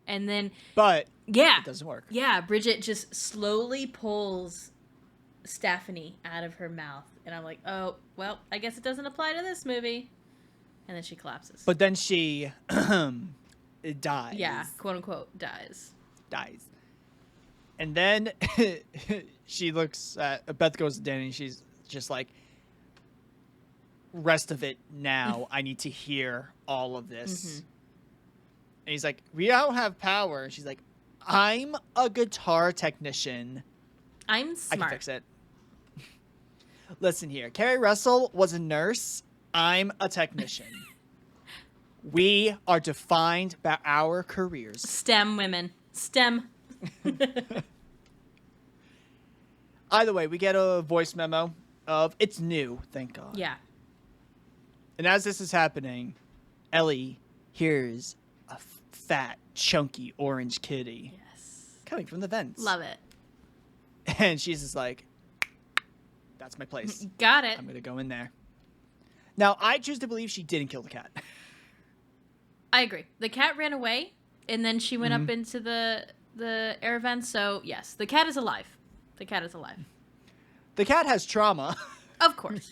And then... But it doesn't work. Yeah, Bridget just slowly pulls Stephanie out of her mouth. And I'm like, oh, well, I guess it doesn't apply to this movie. And then she collapses. But then she dies. Yeah, quote unquote, dies. And then she looks at Beth goes to Danny and she's just like, rest of it now. I need to hear all of this. Mm-hmm. And he's like, we don't have power. And she's like, I'm a guitar technician. I'm I smart. can fix it. Listen here. Carrie Russell was a nurse. I'm a technician. We are defined by our careers. STEM women. STEM. Either way, we get a voice memo of it's new, thank God. Yeah. And as this is happening, Ellie hears a fat, chunky orange kitty Yes. coming from the vents. Love it. And she's just like, that's my place. Got it. I'm going to go in there. Now, I choose to believe she didn't kill the cat. I agree. The cat ran away, and then she went up into the air vents. So, yes, the cat is alive. The cat is alive. The cat has trauma. Of course.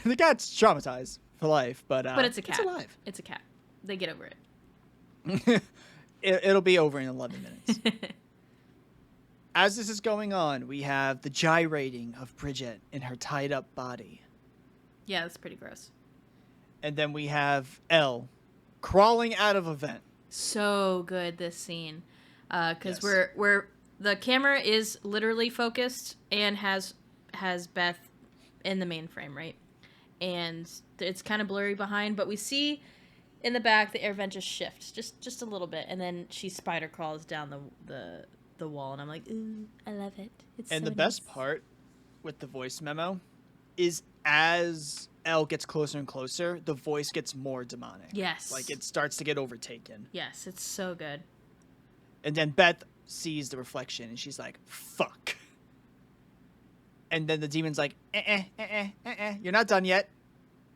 The cat's traumatized for life, but It's a cat. It's alive. It's a cat. They get over it. It'll be over in 11 minutes. As this is going on, we have the gyrating of Bridget in her tied up body. Yeah, that's pretty gross. And then we have Elle crawling out of a vent. So good, this scene. Because Yes. we're the camera is literally focused and has Beth in the main frame, right? And it's kind of blurry behind, but we see in the back the air vent just shifts just a little bit, and then she spider crawls down the wall, and I'm like, ooh, I love it. It's And so the best nice. part with the voice memo is as Elle gets closer and closer, the voice gets more demonic. Yes. Like it starts to get overtaken. Yes, it's so good. And then Beth sees the reflection and she's like, fuck. And then the demon's like, you're not done yet.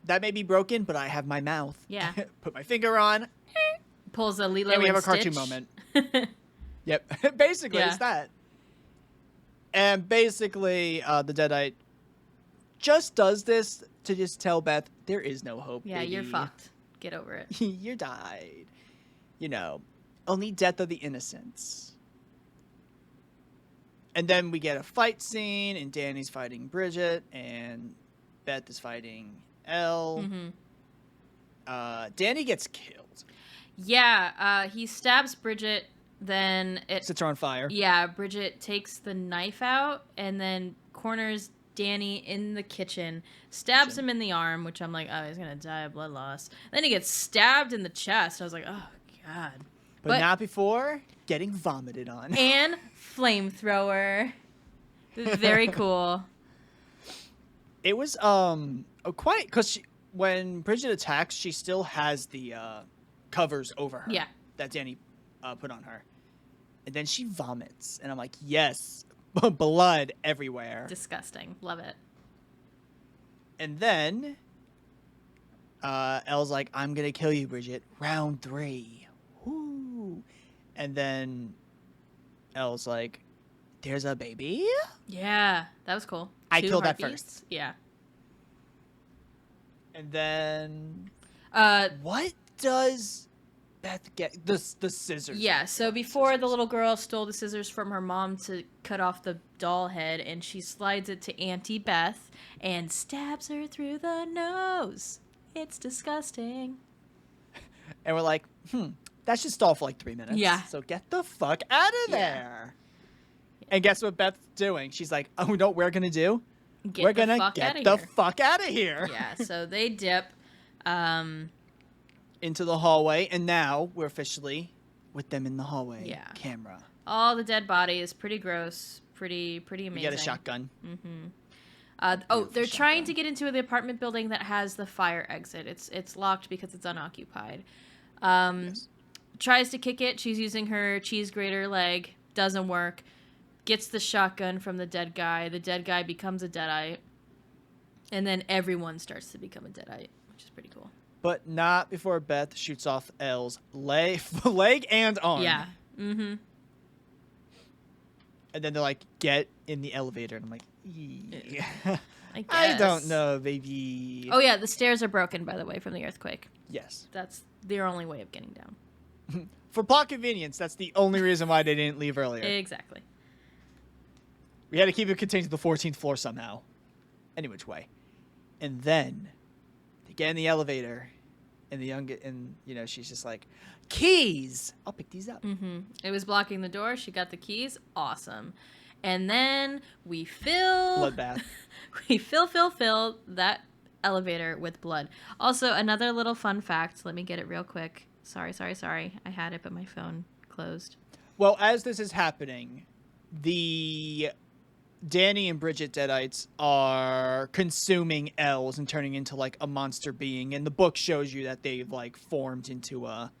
That may be broken, but I have my mouth. Yeah. Put my finger on. Pulls a Lilo And we have and a cartoon Stitch. moment. Yep. Basically, Yeah. it's that. And basically, the Deadite just does this to just tell Beth, there is no hope, Yeah, baby. you're fucked. Get over it. You died. You know, only death of the innocents. And then we get a fight scene, and Danny's fighting Bridget, and Beth is fighting Elle. Mm-hmm. Danny gets killed. Yeah, he stabs Bridget, then it... Sets her on fire. Yeah, Bridget takes the knife out and then corners Danny in the kitchen, stabs him in the arm, which I'm like, oh, he's gonna die of blood loss. Then he gets stabbed in the chest. I was like, oh, God. But not before getting vomited on. And flamethrower. Very cool. It was quite, because when Bridget attacks, she still has the covers over her. Yeah. That Danny put on her. And then she vomits. And I'm like, yes, blood everywhere. Disgusting. Love it. And then Elle's like, I'm going to kill you, Bridget. Round 3. Woo. And then Elle's like, there's a baby? Yeah, that was cool. I 2 killed that heartbeats. first. Yeah. And then Uh, what does Beth get? The scissors. Yeah, so before the little girl stole the scissors from her mom to cut off the doll head, and she slides it to Auntie Beth and stabs her through the nose. It's disgusting. And we're like, that should stall for like 3 minutes. Yeah. So get the fuck out of Yeah. there. And guess what Beth's doing? She's like, oh, no, we're going to do? We're going to get the fuck out of here. Yeah, so they dip. Into the hallway. And now we're officially with them in the hallway. Yeah. Camera. All the dead bodies, pretty gross, pretty amazing. We get a shotgun. They're trying to get into the apartment building that has the fire exit. It's locked because it's unoccupied. Yes. Tries to kick it. She's using her cheese grater leg. Doesn't work. Gets the shotgun from the dead guy. The dead guy becomes a deadite. And then everyone starts to become a deadite, which is pretty cool. But not before Beth shoots off Elle's leg and arm. Yeah. Mm-hmm. And then they're like, get in the elevator. And I'm like, yeah. I I guess. don't know, baby. Oh, yeah, the stairs are broken, by the way, from the earthquake. Yes. That's their only way of getting down. For plot convenience, that's the only reason why they didn't leave earlier. Exactly. We had to keep it contained to the 14th floor somehow. Any which way. And then they get in the elevator, and she's just like, keys! I'll pick these up. Mm-hmm. It was blocking the door. She got the keys. Awesome. And then we fill... Bloodbath. We fill that elevator with blood. Also, another little fun fact. Let me get it real quick. Sorry. I had it, but my phone closed. Well, as this is happening, the Danny and Bridget Deadites are consuming L's and turning into like a monster being, and the book shows you that they've like formed into a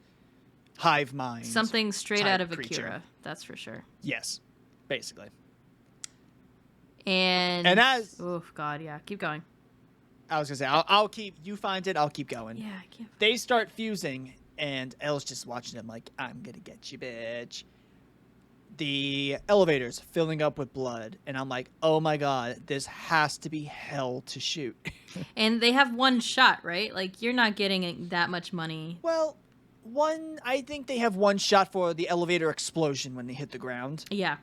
hive mind. Something straight out of creature. Akira, that's for sure. Yes, basically. And as oh god, yeah, keep going. I was gonna say, I'll keep you find it. I'll keep going. Yeah, I can't. They start fusing, and Elle's just watching them like, I'm gonna get you, bitch. The elevator's filling up with blood, and I'm like, oh my god, this has to be hell to shoot. And they have one shot, right? Like, you're not getting that much money. Well, I think they have one shot for the elevator explosion when they hit the ground. Yeah.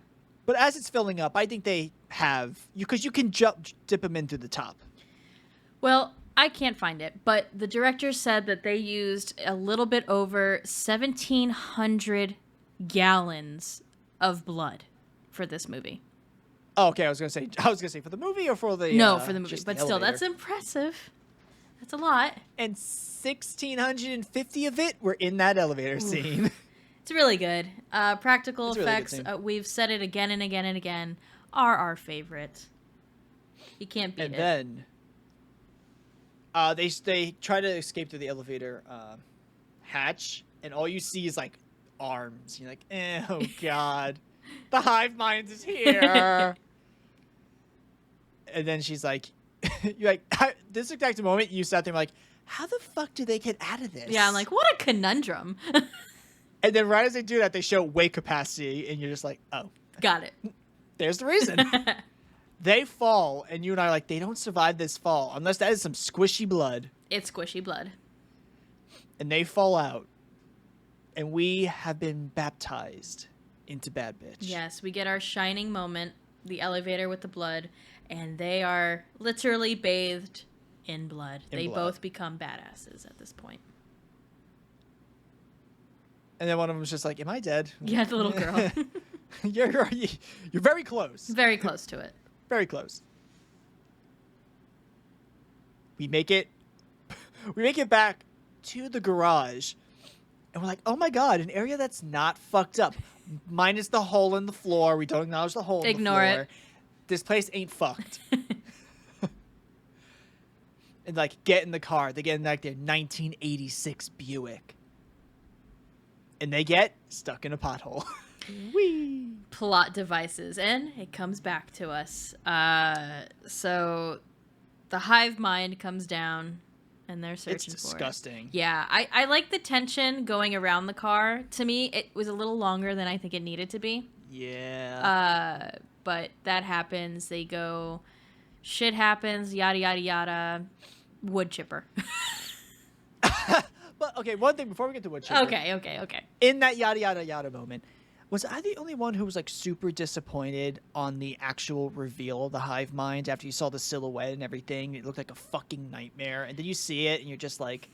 But as it's filling up, I think they have, because you can dip them in through the top. Well, I can't find it, but the director said that they used a little bit over 1,700 gallons of blood for this movie. Oh, okay, I was gonna say for the movie or for the no, for the movie, just but the still, elevator. that's impressive. That's a lot. And 1,650 of it were in that elevator scene. It's really good. Practical It's a really good effects. scene. We've said it again and again and again. Are our favorite. You can't beat And it. then they try to escape through the elevator hatch, and all you see is like arms. You're like, oh god, the hive mind is here. And then she's like, you're like, this exact moment you sat there like, how the fuck do they get out of this? Yeah, I'm like, what a conundrum. And then right as they do that, they show weight capacity, and you're just like, oh, Got it. there's the reason. They fall, and you and I are like, they don't survive this fall unless that is some squishy blood. It's squishy blood. And they fall out, and we have been baptized into Bad Bitch. Yes, we get our shining moment, the elevator with the blood, and they are literally bathed in blood. They both become badasses at this point. And then one of them was just like, am I dead? Yeah, the little girl. You're very close. Very close to it. Very close. We make it back to the garage, and we're like, oh my god, an area that's not fucked up. Minus the hole in the floor. We don't acknowledge the hole in the floor. Ignore it. This place ain't fucked. And like, get in the car. They get in like their 1986 Buick. And they get stuck in a pothole. Whee! Plot devices, and it comes back to us. So the hive mind comes down, and they're searching It's for disgusting. it. Yeah, I like the tension going around the car. To me, it was a little longer than I think it needed to be. Yeah. But that happens. They go, shit happens, yada, yada, yada. Wood chipper. But, okay, one thing before we get to wood chipper. Okay. In that yada, yada, yada moment, was I the only one who was, like, super disappointed on the actual reveal of the hive mind after you saw the silhouette and everything? It looked like a fucking nightmare. And then you see it, and you're just like,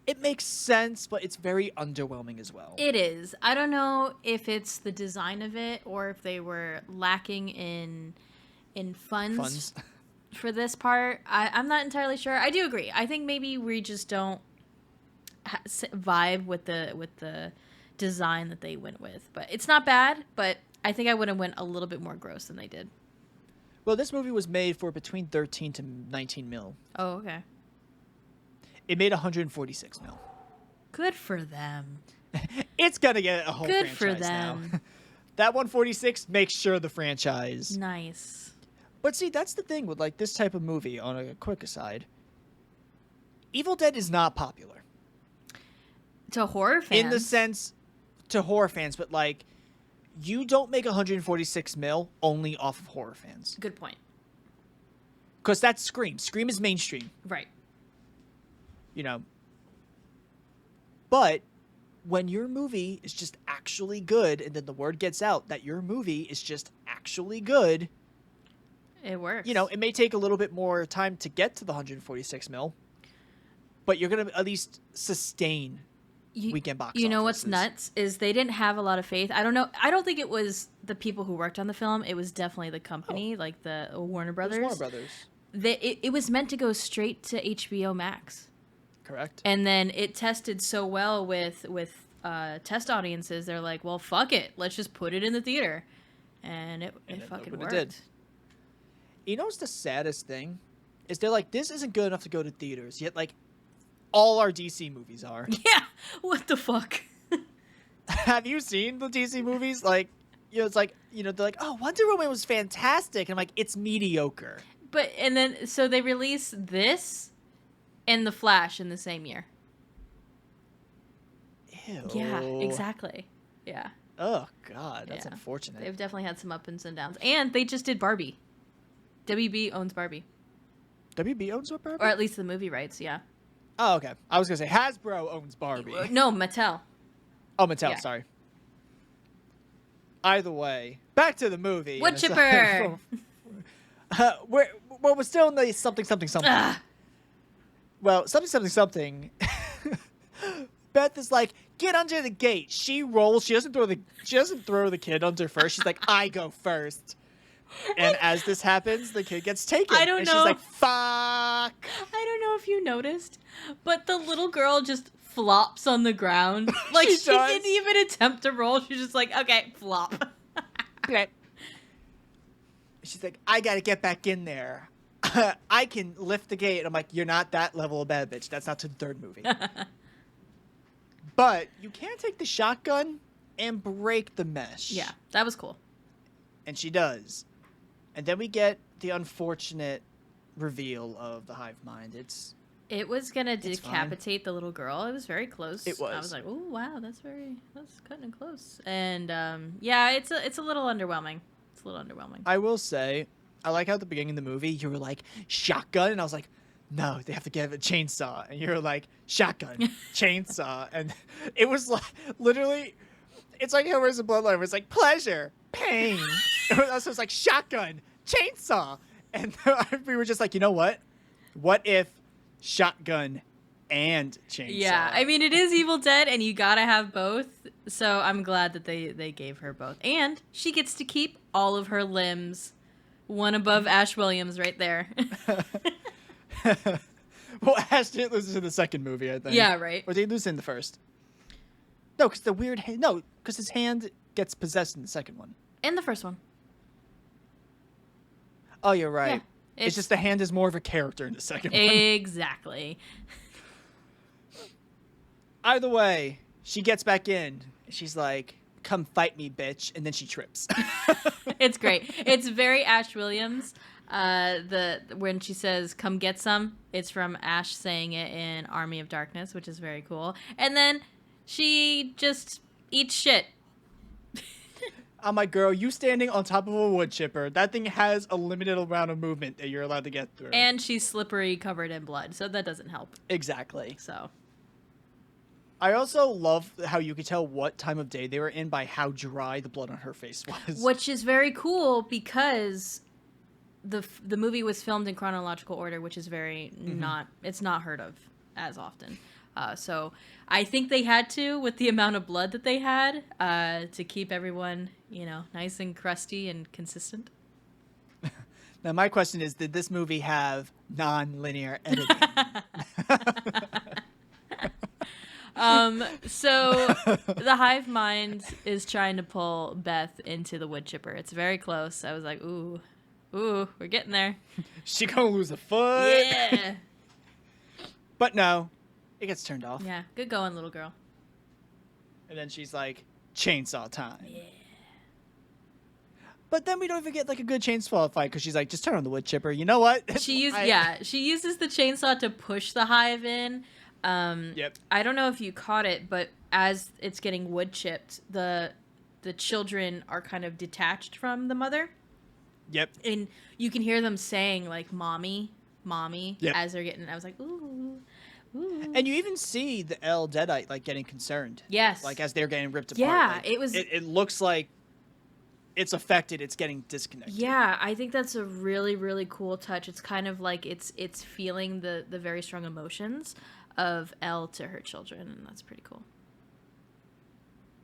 it makes sense, but it's very underwhelming as well. It is. I don't know if it's the design of it or if they were lacking in funds for this part. I'm not entirely sure. I do agree. I think maybe we just don't vibe with the design that they went with. But it's not bad, but I think I would have went a little bit more gross than they did. Well, this movie was made for between 13 to 19 mil. Oh, okay. It made 146 mil. Good for them. It's gonna get a whole Good franchise for them. now. That 146 makes sure the franchise. Nice. But see, that's the thing with like this type of movie. On a quick aside, Evil Dead is not popular To horror fans. in the sense to horror fans, but like you don't make 146 mil only off of horror fans. Good point. Because that's Scream. Scream is mainstream, Right. you know. But when your movie is just actually good, and then the word gets out that your movie is just actually good, It works. you know, it may take a little bit more time to get to the 146 mil, but you're gonna at least sustain weekend box offices. You know what's nuts is they didn't have a lot of faith. I don't know. I don't think it was the people who worked on the film. It was definitely the company, like the Warner Brothers. Warner Brothers. It was meant to go straight to HBO Max. Correct. And then it tested so well with test audiences. They're like, well, fuck it. Let's just put it in the theater. And it fucking worked. It did. You know what's the saddest thing? Is they're like, this isn't good enough to go to theaters. Yet, like, all our DC movies are. Yeah. What the fuck? Have you seen the DC movies? Like, you know, it's like, you know, they're like, oh, Wonder Woman was fantastic. And I'm like, it's mediocre. But, and then, so they released this and The Flash in the same year. Ew. Yeah, exactly. Yeah. Oh, God. That's unfortunate. They've definitely had some ups and downs. And they just did Barbie. WB owns Barbie. WB owns what, Barbie? Or at least the movie rights, yeah. Oh, okay. I was going to say Hasbro owns Barbie. No, Mattel. Oh, Mattel, sorry. Either way, back to the movie. Wood chipper! We're still in the something. Ugh. Well, something. Beth is like, get under the gate. She rolls. She doesn't throw the kid under first. She's like, I go first. And as this happens, the kid gets taken. I don't know. She's like, fuck. I don't know if you noticed, but the little girl just flops on the ground. Like, she didn't even attempt to roll. She's just like, okay, flop. She's like, I gotta get back in there. I can lift the gate. I'm like, you're not that level of bad bitch. That's not to the third movie. But you can take the shotgun and break the mesh. Yeah, that was cool. And she does. And then we get the unfortunate reveal of the hive mind. It was gonna decapitate the little girl. It was very close. It was. I was like, oh wow, that's cutting it close. And yeah, it's a little underwhelming. It's a little underwhelming. I will say, I like how at the beginning of the movie you were like, shotgun, and I was like, no, they have to get a chainsaw. And you're like, shotgun, chainsaw. And it was like, literally, it's like how there's a bloodline. It's like pleasure, pain. It was like shotgun, chainsaw. And we were just like, you know what? What if shotgun and chainsaw? Yeah, I mean, it is Evil Dead, and you gotta have both. So I'm glad that they gave her both. And she gets to keep all of her limbs. One above Ash Williams right there. Well, Ash didn't lose in the second movie, I think. Yeah, right. Or did he lose in the first? No, because the weird hand. No, because his hand gets possessed in the second one. In the first one. Oh, you're right. Yeah, it's just the hand is more of a character in the second one. Exactly. Either way, she gets back in. She's like, come fight me, bitch. And then she trips. It's great. It's very Ash Williams. When she says come get some, it's from Ash saying it in Army of Darkness, which is very cool. And then she just eats shit. I'm like, girl, you standing on top of a wood chipper. That thing has a limited amount of movement that you're allowed to get through. And she's slippery, covered in blood, so that doesn't help. Exactly. So I also love how you could tell what time of day they were in by how dry the blood on her face was. Which is very cool because the movie was filmed in chronological order, which is very it's not heard of as often. So I think they had to, with the amount of blood that they had, to keep everyone, nice and crusty and consistent. Now, my question is, did this movie have non-linear editing? So the hive mind is trying to pull Beth into the wood chipper. It's very close. I was like, ooh, we're getting there. She gonna lose a foot. Yeah. But no, it gets turned off. Yeah, good going, little girl. And then she's like, chainsaw time. Yeah. But then we don't even get like a good chainsaw fight because she's like, just turn on the wood chipper. You know what? She uses the chainsaw to push the hive in. Yep. I don't know if you caught it, but as it's getting wood chipped, the children are kind of detached from the mother. Yep. And you can hear them saying like, mommy, yep. as they're getting, I was like, ooh. Ooh. And you even see the El Deadite like getting concerned. Yes. Like as they're getting ripped apart. Yeah, like, it was. It looks like it's affected. It's getting disconnected. Yeah, I think that's a really, really cool touch. It's kind of like it's feeling the very strong emotions of Elle to her children, and that's pretty cool.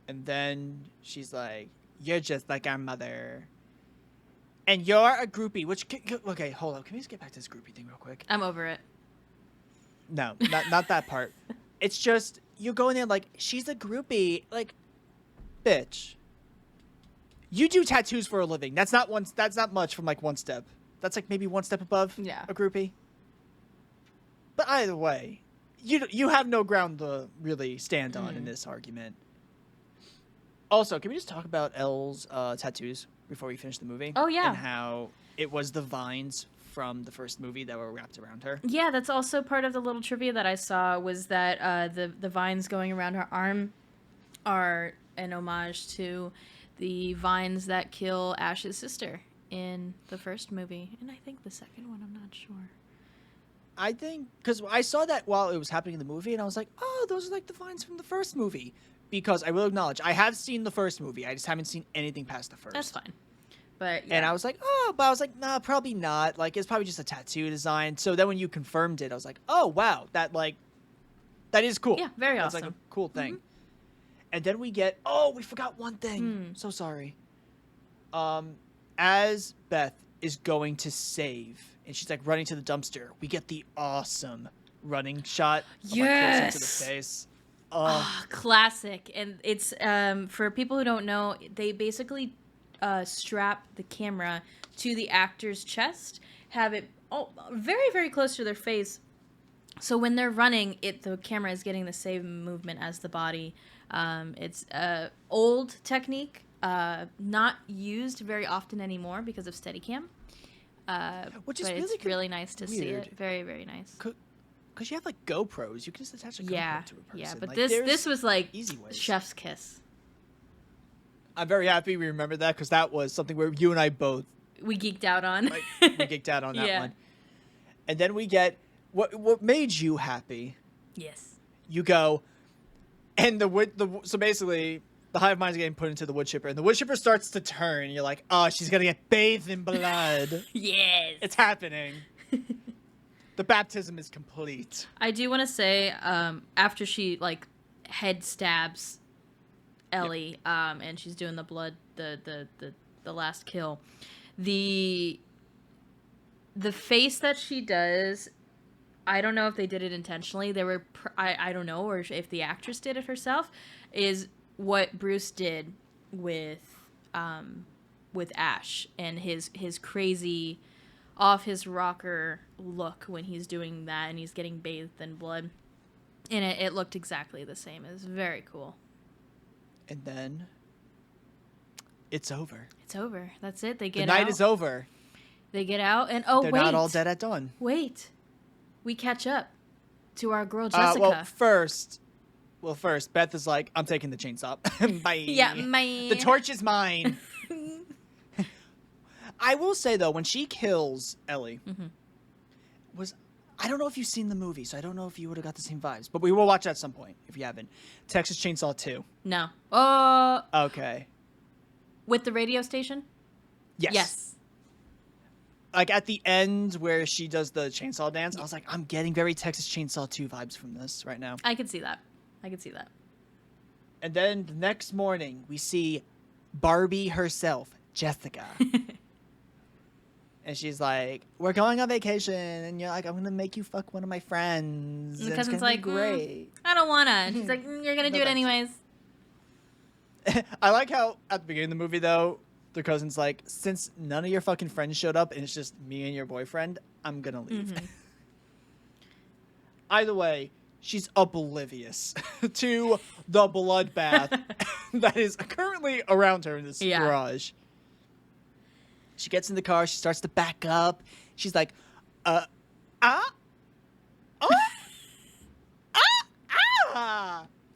And then she's like, "You're just like our mother, and you're a groupie." Which okay, hold up. Can we just get back to this groupie thing real quick? I'm over it. No, not that part. It's just you go in there like she's a groupie, like, bitch. You do tattoos for a living. That's not much from like one step. That's like maybe one step above a groupie. But either way, you have no ground to really stand on in this argument. Also, can we just talk about Elle's tattoos before we finish the movie? Oh, yeah. And how it was the vines from the first movie that were wrapped around her. Yeah, that's also part of the little trivia that I saw was that the vines going around her arm are an homage to the vines that kill Ash's sister in the first movie. And I think the second one, I'm not sure. I think, because I saw that while it was happening in the movie, and I was like, oh, those are like the vines from the first movie. Because I will acknowledge, I have seen the first movie. I just haven't seen anything past the first. That's fine. But yeah. And I was like, oh, but I was like, nah, probably not. Like, it's probably just a tattoo design. So then when you confirmed it, I was like, oh, wow, that is cool. Yeah, very That's awesome. like a cool thing. And then we get, oh, we forgot one thing. So sorry. As Beth is going to save, and she's like running to the dumpster, we get the awesome running shot of like close into the face. Classic. And it's for people who don't know, they basically strap the camera to the actor's chest, have it very, very close to their face. So when they're running, the camera is getting the same movement as the body. It's an old technique, not used very often anymore because of Steadicam. Which is really nice to see it. Very, very nice. Because you have like GoPros, you can just attach a GoPro to a person. Yeah, but like, this was like easy ways. chef's kiss. I'm very happy we remembered that because that was something where you and I both we geeked out on. We geeked out on that one. And then we get what made you happy. Yes. You go, and so basically the hive mind is getting put into the wood chipper, and the wood chipper starts to turn. And you're like, oh, she's gonna get bathed in blood. Yes. It's happening. The baptism is complete. I do want to say, after she like head stabs Ellie, and she's doing the blood, the last kill, the face that she does, I don't know if they did it intentionally. They were, I don't know, or if the actress did it herself, is what Bruce did with Ash and his crazy off his rocker look when he's doing that and he's getting bathed in blood. And it looked exactly the same. It was very cool. And then it's over. It's over. That's it. They get out. The night is over. They get out and they're not all dead at dawn. Wait. We catch up to our girl Jessica. Well, first, Beth is like, I'm taking the chainsaw. Bye. Yeah, bye. The torch is mine. I will say, though, when she kills Ellie, I don't know if you've seen the movie, so I don't know if you would have got the same vibes, but we will watch that at some point, if you haven't. Texas Chainsaw 2. No. Okay. With the radio station? Yes. Like, at the end where she does the chainsaw dance, I was like, I'm getting very Texas Chainsaw 2 vibes from this right now. I could see that. And then the next morning, we see Barbie herself, Jessica. And she's like, we're going on vacation. And you're like, I'm going to make you fuck one of my friends. And the cousin's like, great. I don't want to. And she's like, you're going to do it anyways. I like how at the beginning of the movie, though, the cousin's like, since none of your fucking friends showed up and it's just me and your boyfriend, I'm going to leave. Either way, she's oblivious to the bloodbath that is currently around her in this garage. She gets in the car. She starts to back up. She's like,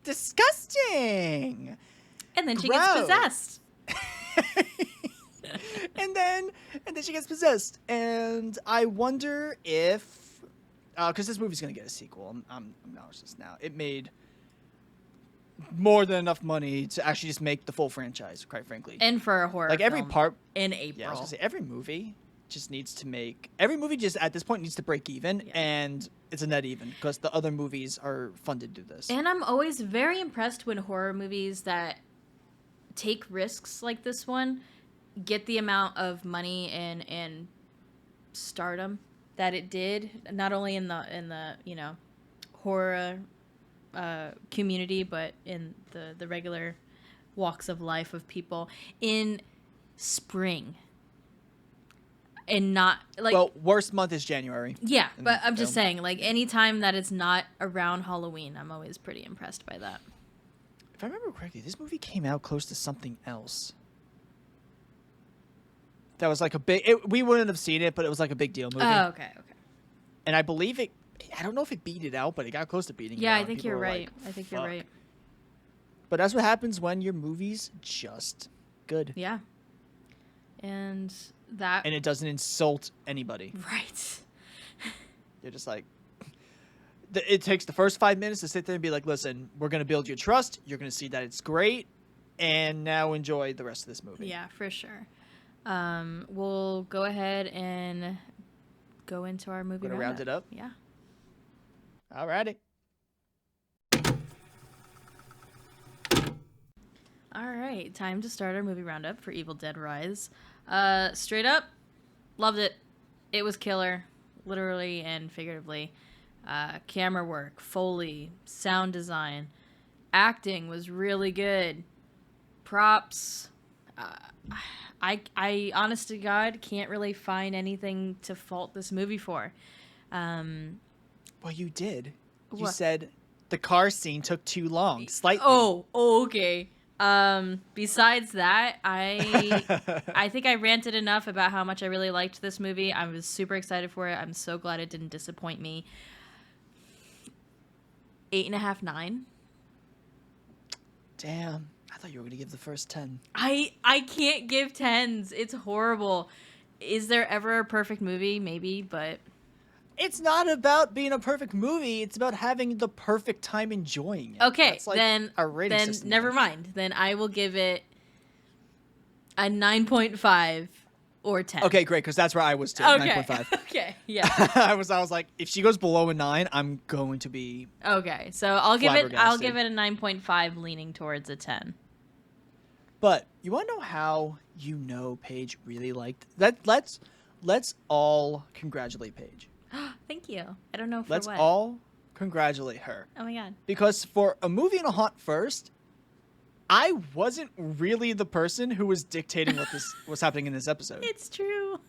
disgusting. And then she gets possessed. and then she gets possessed. And I wonder if because this movie's gonna get a sequel. I'm acknowledging this now. It made more than enough money to actually just make the full franchise, quite frankly. And for a horror like every film part in April. Yeah, I was gonna say every movie just at this point needs to break even, and it's a net even because the other movies are funded to this. And I'm always very impressed when horror movies that take risks like this one get the amount of money and stardom that it did, not only in the horror community, but in the regular walks of life of people in spring. And not like, well, worst month is January. Yeah, but I'm just saying, like, anytime that it's not around Halloween, I'm always pretty impressed by that. If I remember correctly, this movie came out close to something else. That was like a big. We wouldn't have seen it, but it was like a big deal movie. Oh, okay. And I believe it. I don't know if it beat it out, but it got close to beating it out. Yeah, I think you're right. Like, I think you're right. But that's what happens when your movie's just good. Yeah. And it doesn't insult anybody. Right. You're just like, it takes the first 5 minutes to sit there and be like, listen, we're going to build your trust. You're going to see that it's great. And now enjoy the rest of this movie. Yeah, for sure. We'll go ahead and go into our movie roundup. Round it up? Yeah. Alrighty. All right, time to start our movie roundup for Evil Dead Rise. Straight up, loved it. It was killer, literally and figuratively. Camera work, Foley, sound design, acting was really good. Props. I honest to God can't really find anything to fault this movie for. Well, you did. You What? said the car scene took too long, slightly. Oh, okay. Besides that, I think I ranted enough about how much I really liked this movie. I was super excited for it. I'm so glad it didn't disappoint me. 8.5, 9. Damn. I thought you were going to give the first 10. I can't give 10s. It's horrible. Is there ever a perfect movie? Maybe, but It's not about being a perfect movie. It's about having the perfect time enjoying it. okay. That's like then our rating then system never is. mind. Then I will give it a 9.5 or 10. Okay, great, because that's where I was too. Okay. 9.5. Okay. Yeah. I was like, if she goes below a 9, I'm going to be. Okay. So I'll give it a Flabbergasted. 9.5, leaning towards a 10. But you want to know how Paige really liked that? Let's all congratulate Paige. Thank you. I don't know for Let's what. all congratulate her. Oh my god. Because for a movie and a haunt first, I wasn't really the person who was dictating what was happening in this episode. It's true.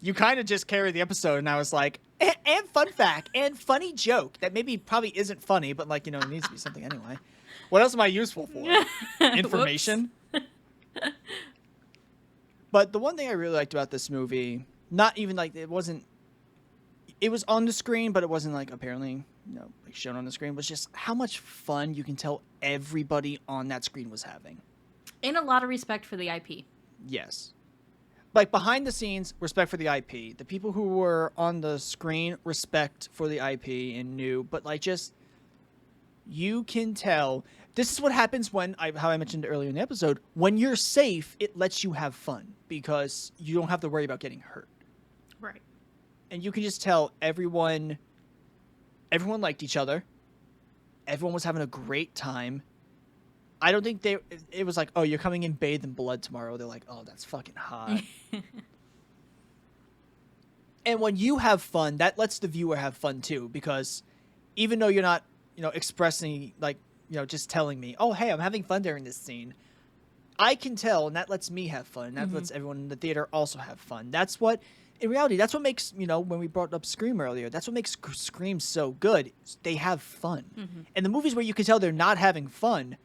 You kind of just carried the episode, and I was like, and fun fact, and funny joke that maybe probably isn't funny, but like, it needs to be something anyway. What else am I useful for? Information? But the one thing I really liked about this movie, not even like it was on the screen, but it wasn't like apparently, like shown on the screen, was just how much fun you can tell everybody on that screen was having. And a lot of respect for the IP. Yes. Like behind the scenes, respect for the IP. The people who were on the screen, respect for the IP and knew, but like just, you can tell. This is what happens when, how I mentioned earlier in the episode, when you're safe, it lets you have fun because you don't have to worry about getting hurt. Right. And you can just tell everyone liked each other. Everyone was having a great time. I don't think it was like, oh, you're coming in bathed in blood tomorrow. They're like, oh, that's fucking hot. And when you have fun, that lets the viewer have fun too, because even though you're not, expressing like, just telling me, oh, hey, I'm having fun during this scene, I can tell, and that lets me have fun. And that lets everyone in the theater also have fun. That's what, in reality, that's what makes, when we brought up Scream earlier, that's what makes Scream so good. They have fun. And the movies where you can tell they're not having fun,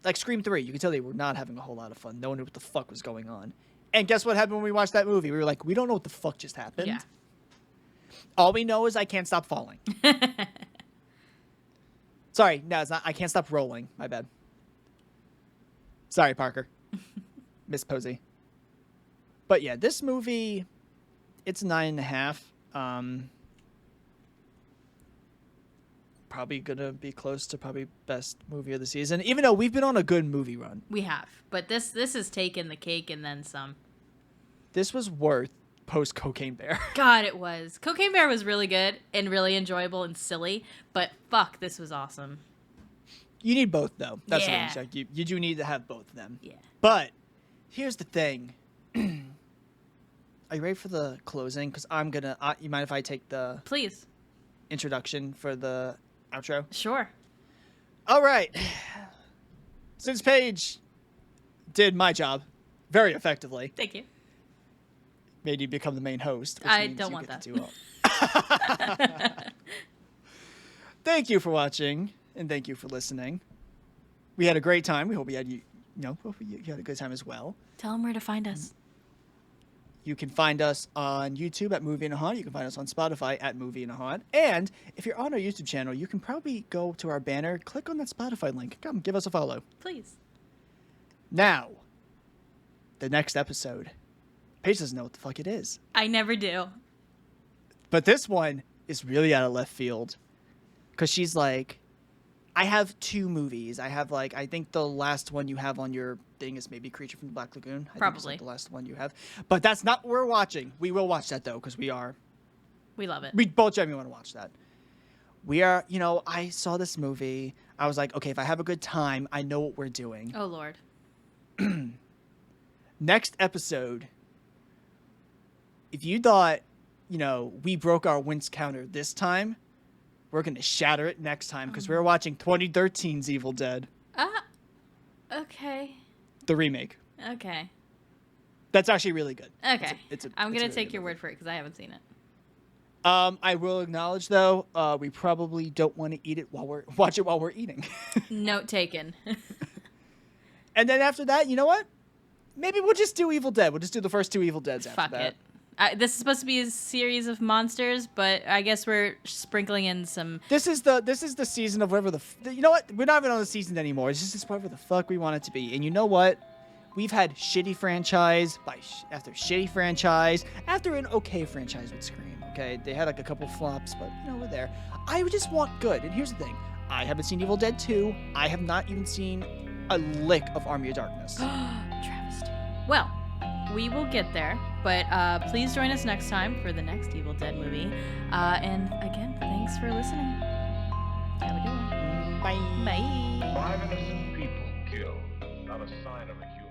like Scream 3, you can tell they were not having a whole lot of fun. No one knew what the fuck was going on. And guess what happened when we watched that movie? We were like, we don't know what the fuck just happened. Yeah. All we know is I can't stop falling. Sorry, no, it's not. I can't stop rolling. My bad. Sorry, Parker. Miss Posey. But yeah, this movie, it's 9.5. probably gonna be close to probably best movie of the season. Even though we've been on a good movie run, We have, but this has taken the cake and then some. this was worth post Cocaine Bear. God, it was. Cocaine Bear was really good and really enjoyable and silly, but fuck, this was awesome. You need both though. That's Yeah. what I'm saying. You do need to have both of them. Yeah. But here's the thing. Are you ready for the closing? Because I'm gonna. You mind if I take the Please. introduction for the outro? Sure. All right. Since Paige did my job very effectively, Thank you. made you become the main host. Which I means don't you want get that. to do all. Thank you for watching and thank you for listening. We had a great time. We hope we had hope you had a good time as well. Tell them where to find us. You can find us on YouTube at Movie and a Haunt. You can find us on Spotify at Movie and a Haunt. And if you're on our YouTube channel, you can probably go to our banner, click on that Spotify link. Come, give us a follow. Please. Now, the next episode. Paige doesn't know what the fuck it is. I never do. But this one is really out of left field. Because she's like, I have 2 movies. I have I think the last one you have on your thing is maybe Creature from the Black Lagoon. I think Probably. it's the last one you have. But that's not what we're watching. We will watch that though, because we love it. both genuinely want to watch that. We are, I saw this movie. I was like, okay, if I have a good time, I know what we're doing. Oh, Lord. Next episode, if you thought, we broke our wins counter this time, we're going to shatter it next time because we're watching 2013's Evil Dead, Okay. the remake. Okay. That's actually really good. Okay. I'm it's going a to take good your movie. word for it because I haven't seen it. I will acknowledge though, we probably don't want to watch it while we're eating. Note taken. And then after that, you know what? Maybe we'll just do Evil Dead. We'll just do the first 2 Evil Deads after Fuck that. it. This is supposed to be a series of monsters, but I guess we're sprinkling in some. This is the season of whatever you know what? We're not even on the season anymore. It's just whatever the fuck we want it to be. And you know what? We've had shitty franchise after shitty franchise after an okay franchise with Scream. Okay, they had a couple flops, but we're there. I just want good. And here's the thing: I haven't seen Evil Dead 2. I have not even seen a lick of Army of Darkness. Travesty. Well, we will get there, but please join us next time for the next Evil Dead movie. And again, thanks for listening. Have a good one. Bye. Bye. 5 innocent people killed. Not a sign of a human